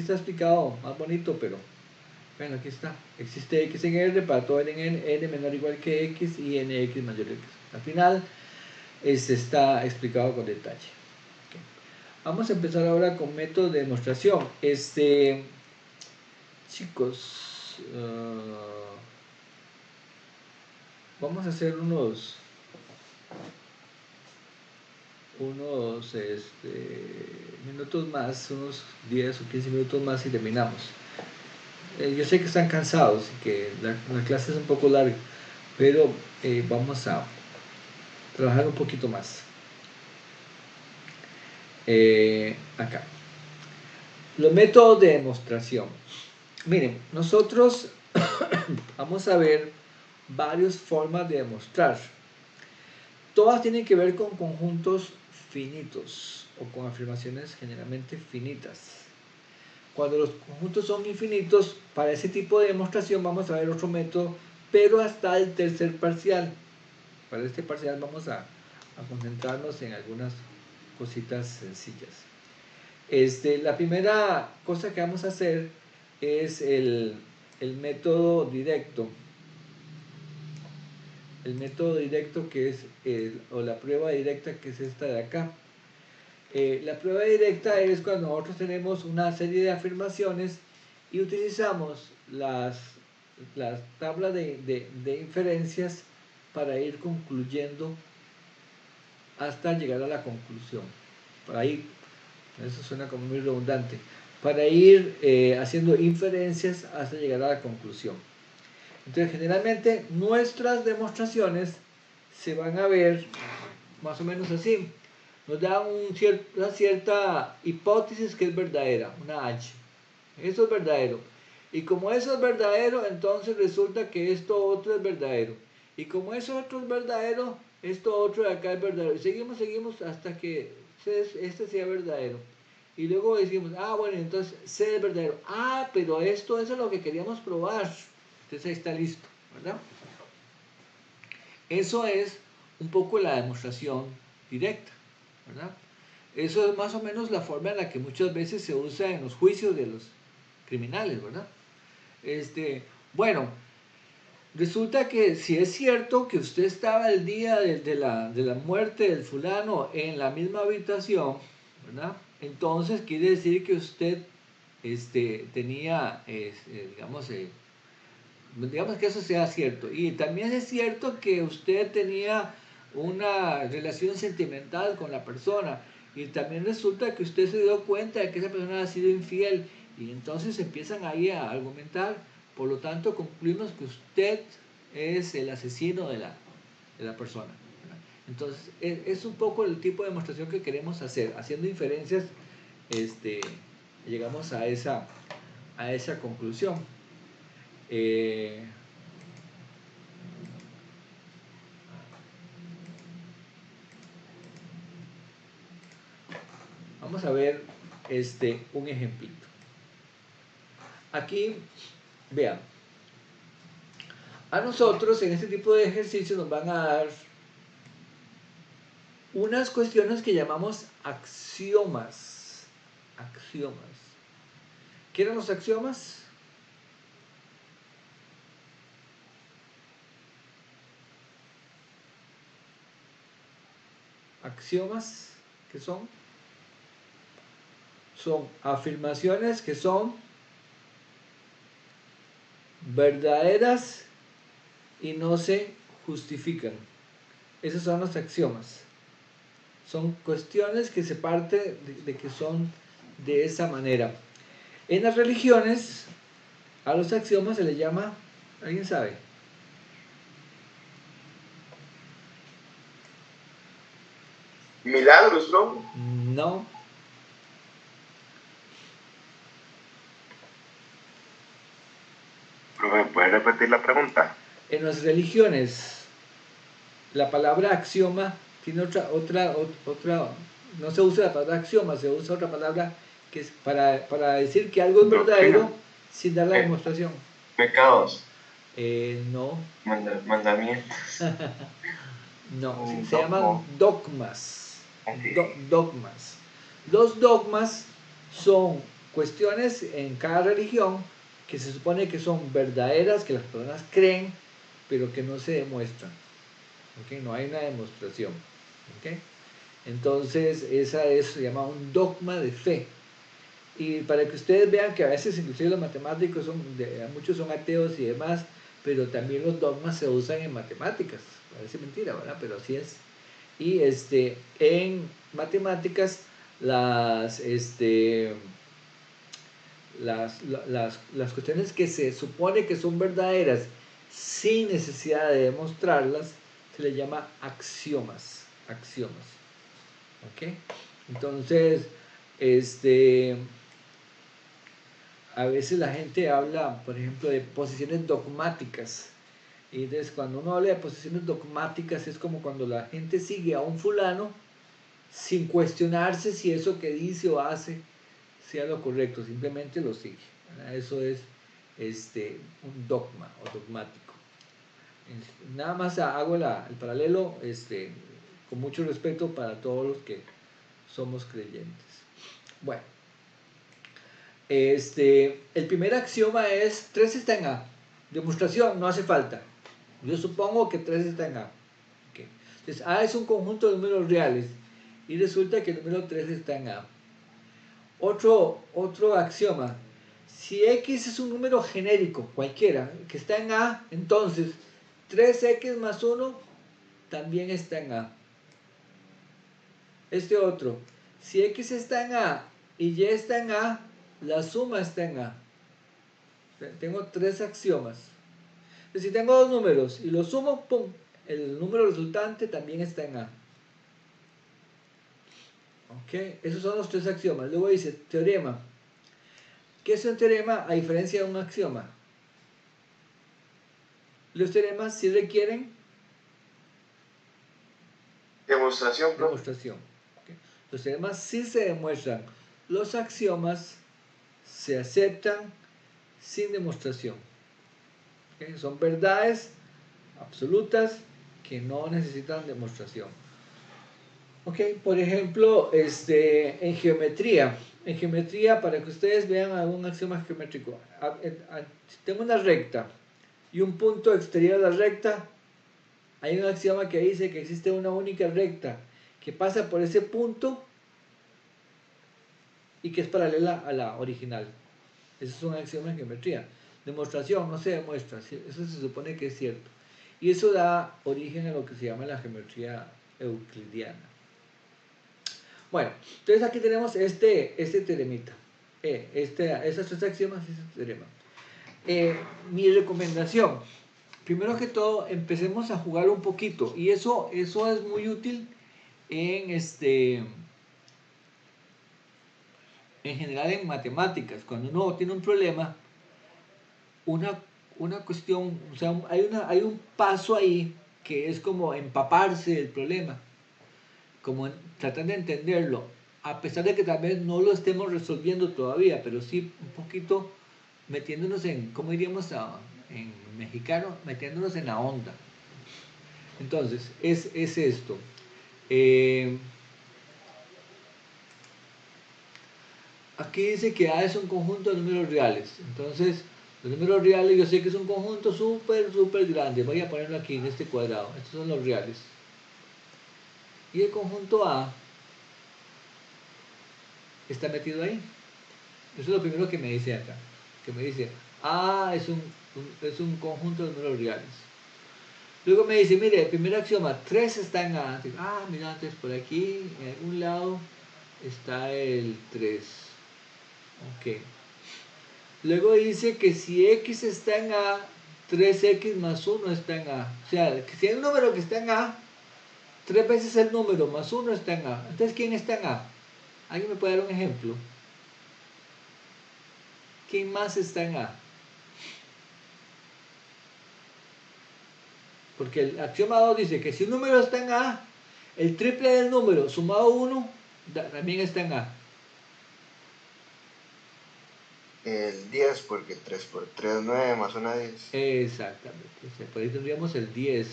está explicado más bonito, pero bueno, aquí está. Existe x en R para todo n menor o igual que x y nx mayor que x. Al final está explicado con detalle. Okay. Vamos a empezar ahora con método de demostración. Chicos, vamos a hacer unos minutos más, unos 10 o 15 minutos más y terminamos. Yo sé que están cansados y que la clase es un poco larga, pero vamos a trabajar un poquito más. Acá. Los métodos de demostración. Miren, nosotros vamos a ver varias formas de demostrar. Todas tienen que ver con conjuntos finitos o con afirmaciones generalmente finitas. Cuando los conjuntos son infinitos, para ese tipo de demostración vamos a ver otro método, pero hasta el tercer parcial. Para este parcial vamos a concentrarnos en algunas cositas sencillas. La primera cosa que vamos a hacer es el método directo. El método directo que es, o la prueba directa que es esta de acá. La prueba directa es cuando nosotros tenemos una serie de afirmaciones y utilizamos las tablas de inferencias para ir concluyendo hasta llegar a la conclusión. Para ir, eso suena como muy redundante, para ir haciendo inferencias hasta llegar a la conclusión. Entonces, generalmente nuestras demostraciones se van a ver más o menos así. Nos da una cierta hipótesis que es verdadera, una H. Eso es verdadero. Y como eso es verdadero, entonces resulta que esto otro es verdadero. Y como eso otro es verdadero, esto otro de acá es verdadero. Y seguimos hasta que este sea verdadero. Y luego decimos, bueno, entonces C es verdadero. Pero eso es lo que queríamos probar. Entonces ahí está listo, ¿verdad? Eso es un poco la demostración directa, ¿verdad? Eso es más o menos la forma en la que muchas veces se usa en los juicios de los criminales, ¿verdad? Bueno, resulta que si es cierto que usted estaba el día de la muerte del fulano en la misma habitación, ¿verdad? Entonces quiere decir que usted tenía, digamos, digamos que eso sea cierto. Y también es cierto que usted tenía una relación sentimental con la persona y también resulta que usted se dio cuenta de que esa persona ha sido infiel y entonces empiezan ahí a argumentar, por lo tanto concluimos que usted es el asesino de la persona. Entonces es un poco el tipo de demostración que queremos hacer, haciendo inferencias, llegamos a esa conclusión. Vamos a ver un ejemplito. Aquí, vean, a nosotros en este tipo de ejercicios nos van a dar unas cuestiones que llamamos axiomas. Axiomas. ¿Qué eran los axiomas? Axiomas, ¿qué son? Son afirmaciones que son verdaderas y no se justifican. Esos son los axiomas. Son cuestiones que se parte de que son de esa manera. En las religiones, a los axiomas se les llama, ¿alguien sabe? Milagros, ¿no? No. ¿Me puede repetir la pregunta? En las religiones, la palabra axioma tiene otra, no se usa la palabra axioma, se usa otra palabra que es para decir que algo es verdadero sin dar la demostración. Pecados. No. Mandamientos. No, se llaman dogmas. Dogmas. Los dogmas son cuestiones en cada religión que se supone que son verdaderas, que las personas creen, pero que no se demuestran. ¿Okay? No hay una demostración. ¿Okay? Entonces, se llama un dogma de fe. Y para que ustedes vean que a veces inclusive los matemáticos muchos son ateos y demás, pero también los dogmas se usan en matemáticas. Parece mentira, ¿verdad? Pero así es. Y en matemáticas las cuestiones que se supone que son verdaderas sin necesidad de demostrarlas se les llama axiomas. Axiomas. ¿Ok? Entonces, a veces la gente habla, por ejemplo, de posiciones dogmáticas. Y entonces cuando uno habla de posiciones dogmáticas es como cuando la gente sigue a un fulano sin cuestionarse si eso que dice o hace sea lo correcto, simplemente lo sigue. ¿Verdad? Eso es un dogma o dogmático. Nada más hago el paralelo con mucho respeto para todos los que somos creyentes. Bueno, el primer axioma es 3 está en A. Demostración, no hace falta. Yo supongo que 3 está en A. Okay. Entonces, A es un conjunto de números reales y resulta que el número 3 está en A. Otro axioma. Si X es un número genérico, cualquiera, que está en A, entonces 3X más 1 también está en A. Otro. Si X está en A y Y está en A, la suma está en A. Tengo 3 axiomas. Si tengo 2 números y los sumo, ¡pum! El número resultante también está en A. ¿Ok? Esos son los 3 axiomas. Luego dice teorema. ¿Qué es un teorema a diferencia de un axioma? Los teoremas sí requieren Demostración, ¿no? demostración. ¿Okay? Los teoremas sí se demuestran. Los axiomas se aceptan sin demostración. ¿Okay? Son verdades absolutas que no necesitan demostración. Ok, por ejemplo, en geometría, para que ustedes vean algún axioma geométrico, si tengo una recta y un punto exterior de la recta, hay un axioma que dice que existe una única recta que pasa por ese punto y que es paralela a la original. Ese es un axioma en geometría. demostración, no se demuestra, eso se supone que es cierto. Y eso da origen a lo que se llama la geometría euclidiana. Bueno, entonces aquí tenemos este teoremita, estas tres axiomas y este teorema. Mi recomendación, primero que todo, empecemos a jugar un poquito, y eso es muy útil en general en matemáticas. Cuando uno tiene un problema, una cuestión, o sea, hay un paso ahí que es como empaparse del problema, como tratar de entenderlo, a pesar de que tal vez no lo estemos resolviendo todavía, pero sí un poquito metiéndonos en, ¿cómo diríamos en mexicano? Metiéndonos en la onda. Entonces, es esto. Aquí dice que A es un conjunto de números reales. Entonces, los números reales yo sé que es un conjunto súper grande. Voy a ponerlo aquí en este cuadrado. Estos son los reales. Y el conjunto A está metido ahí. Eso es lo primero que me dice acá. Que me dice, A es un conjunto de números reales. Luego me dice, mire, el primer axioma, 3 está en A. Mira, antes por aquí, en algún lado, está el 3. Ok. Luego dice que si X está en A, 3X más 1 está en A. O sea, que si hay un número que está en A, 3 veces el número más 1 está en A. Entonces, ¿quién está en A? ¿Alguien me puede dar un ejemplo? ¿Quién más está en A? Porque el axioma 2 dice que si un número está en A, el triple del número sumado 1 también está en A. El 10, porque 3 por 3 es 9, más 1 10. Exactamente. O sea, por ahí tendríamos el 10.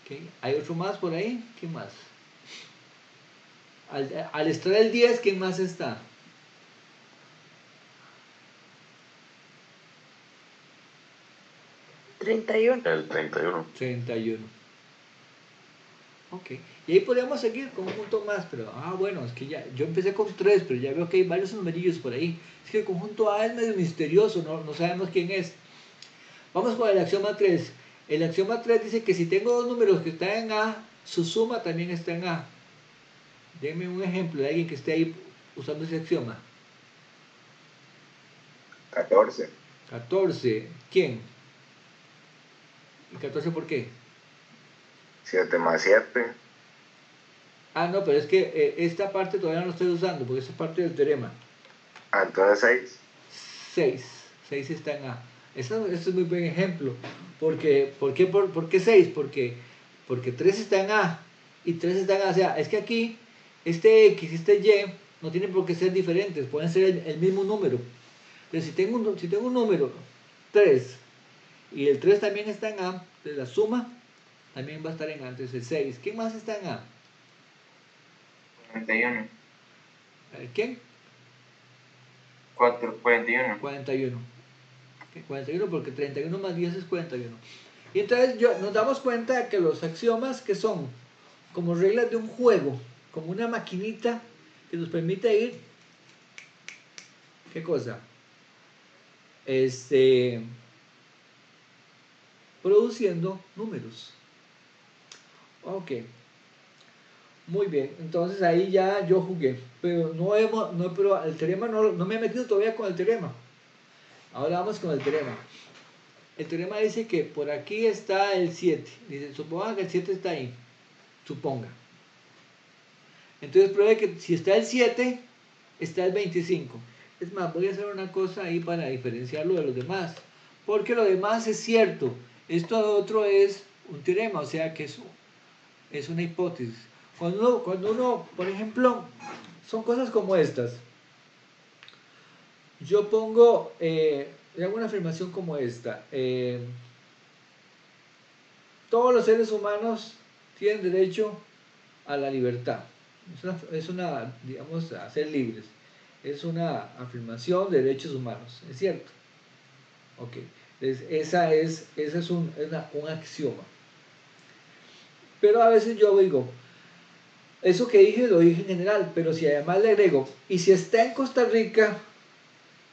¿Okay? ¿Hay otro más por ahí? ¿Qué más? Al estar el 10, ¿quién más está? El 31. 31. Ok. Y ahí podríamos seguir con un punto más, pero, bueno, es que ya, yo empecé con 3, pero ya veo que hay varios numerillos por ahí. Es que el conjunto A es medio misterioso, no sabemos quién es. Vamos con el axioma 3. El axioma 3 dice que si tengo dos números que están en A, su suma también está en A. Denme un ejemplo de alguien que esté ahí usando ese axioma. 14. 14. ¿Quién? ¿Y 14 por qué? 7 más 7. No, pero es que esta parte todavía no la estoy usando, porque esa es parte del teorema. Entonces 6. 6. 6 está en A. Este es muy buen ejemplo. ¿Por qué 6? Porque 3 está en A y 3 está en A. O sea, es que aquí este X y este Y no tienen por qué ser diferentes, pueden ser el mismo número. Pero si tengo un número 3 y el 3 también está en A, entonces la suma también va a estar en A. Entonces el 6. ¿Quién más está en A? 41. ¿Quién? 41. 41. 41 porque 31 más 10 es 41. Y entonces nos damos cuenta que los axiomas que son como reglas de un juego, como una maquinita que nos permite ir, ¿qué cosa? Produciendo números. Ok. Muy bien, entonces ahí ya yo jugué, pero pero el teorema no me he metido todavía con el teorema. Ahora vamos con el teorema. El teorema dice que por aquí está el 7. Dice, suponga que el 7 está ahí. Suponga. Entonces pruebe que si está el 7, está el 25. Es más, voy a hacer una cosa ahí para diferenciarlo de los demás. Porque lo demás es cierto. Esto otro es un teorema, o sea que es una hipótesis. Cuando uno, por ejemplo, son cosas como estas. Yo pongo, hago una afirmación como esta. Todos los seres humanos tienen derecho a la libertad. Digamos, a ser libres. Es una afirmación de derechos humanos, ¿es cierto? Ok. Entonces, ese es un axioma. Pero a veces yo digo, eso que dije lo dije en general, pero si además le agrego, y si está en Costa Rica,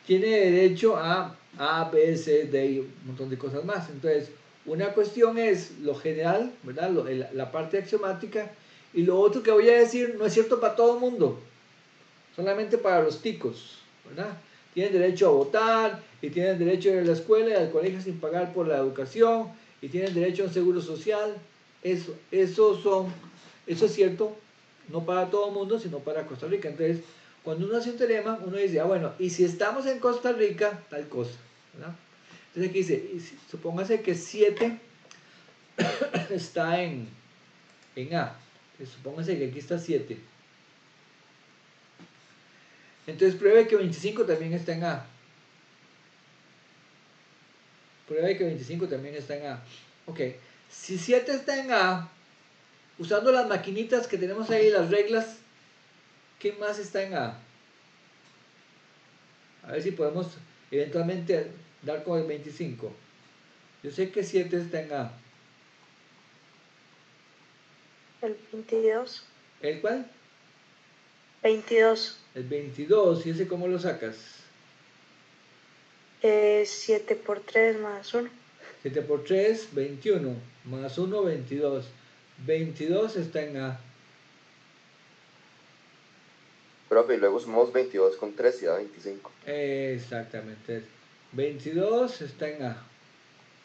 tiene derecho a A, B, C, D y un montón de cosas más. Entonces, una cuestión es lo general, ¿verdad? La parte axiomática, y lo otro que voy a decir no es cierto para todo el mundo, solamente para los ticos, ¿verdad? Tienen derecho a votar, y tienen derecho a ir a la escuela y al colegio sin pagar por la educación, y tienen derecho a un seguro social. Eso es cierto, no para todo el mundo, sino para Costa Rica. Entonces, cuando uno hace un teorema, uno dice, ah, bueno, y si estamos en Costa Rica, tal cosa, ¿verdad? Entonces aquí dice, supóngase que 7 está en A. Entonces, supóngase que aquí está 7. Entonces pruebe que 25 también está en A. Pruebe que 25 también está en A. Ok, si 7 está en A, usando las maquinitas que tenemos ahí, las reglas, ¿qué más está en A? A ver si podemos eventualmente dar con el 25. Yo sé que 7 está en A. El 22. ¿El cuál? 22. El 22. ¿Y ese cómo lo sacas? 7 por 3 más 1. 7 por 3, 21. Más 1, 22. 22 está en A. Profe, y luego sumamos 22 con 3 y da 25. Exactamente. 22 está en A.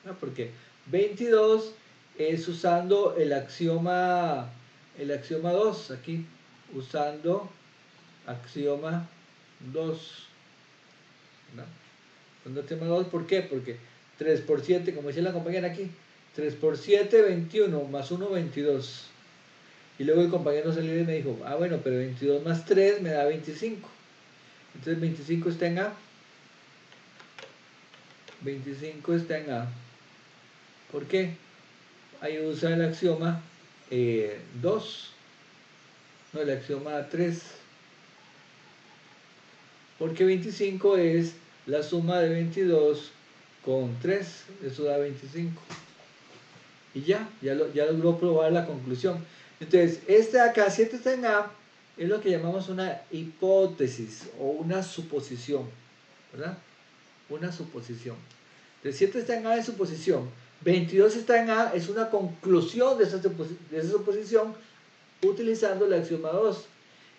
¿No? Porque 22 es usando el axioma 2 aquí. Usando axioma 2. ¿No? Usando axioma 2, ¿por qué? Porque 3 por 7, como decía la compañera aquí, 3 por 7, 21, más 1, 22. Y luego el compañero salió y me dijo, ah, bueno, pero 22 más 3 me da 25. Entonces 25 está en A. 25 está en A. ¿Por qué? Ahí usa el axioma 2. No, el axioma 3. Porque 25 es la suma de 22 con 3. Eso da 25. Y ya logró probar la conclusión. Entonces, este de acá, 7 está en A, es lo que llamamos una hipótesis o una suposición, ¿verdad? Una suposición. Entonces, 7 está en A de suposición, 22 está en A, es una conclusión de esa suposición utilizando el axioma 2.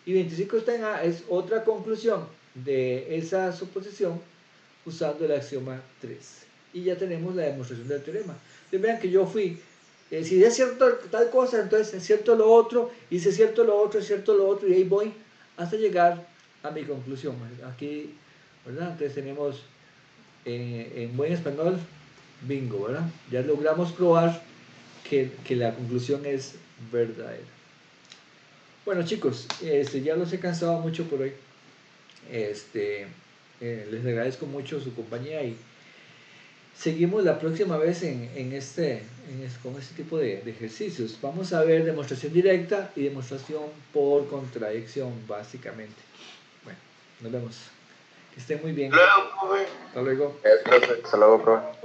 Y 25 está en A, es otra conclusión de esa suposición usando el axioma 3. Y ya tenemos la demostración del teorema. Entonces, vean que yo fui, si es cierto tal cosa, entonces es cierto lo otro, y si es cierto lo otro, es cierto lo otro, y ahí voy hasta llegar a mi conclusión. Aquí, ¿verdad? Entonces tenemos en buen español, bingo, ¿verdad? Ya logramos probar que la conclusión es verdadera. Bueno, chicos, ya los he cansado mucho por hoy. Les agradezco mucho su compañía y seguimos la próxima vez con este tipo de ejercicios. Vamos a ver demostración directa y demostración por contradicción, básicamente. Bueno, nos vemos. Que estén muy bien. Hasta luego, profe. Hasta luego. Hasta luego, profe.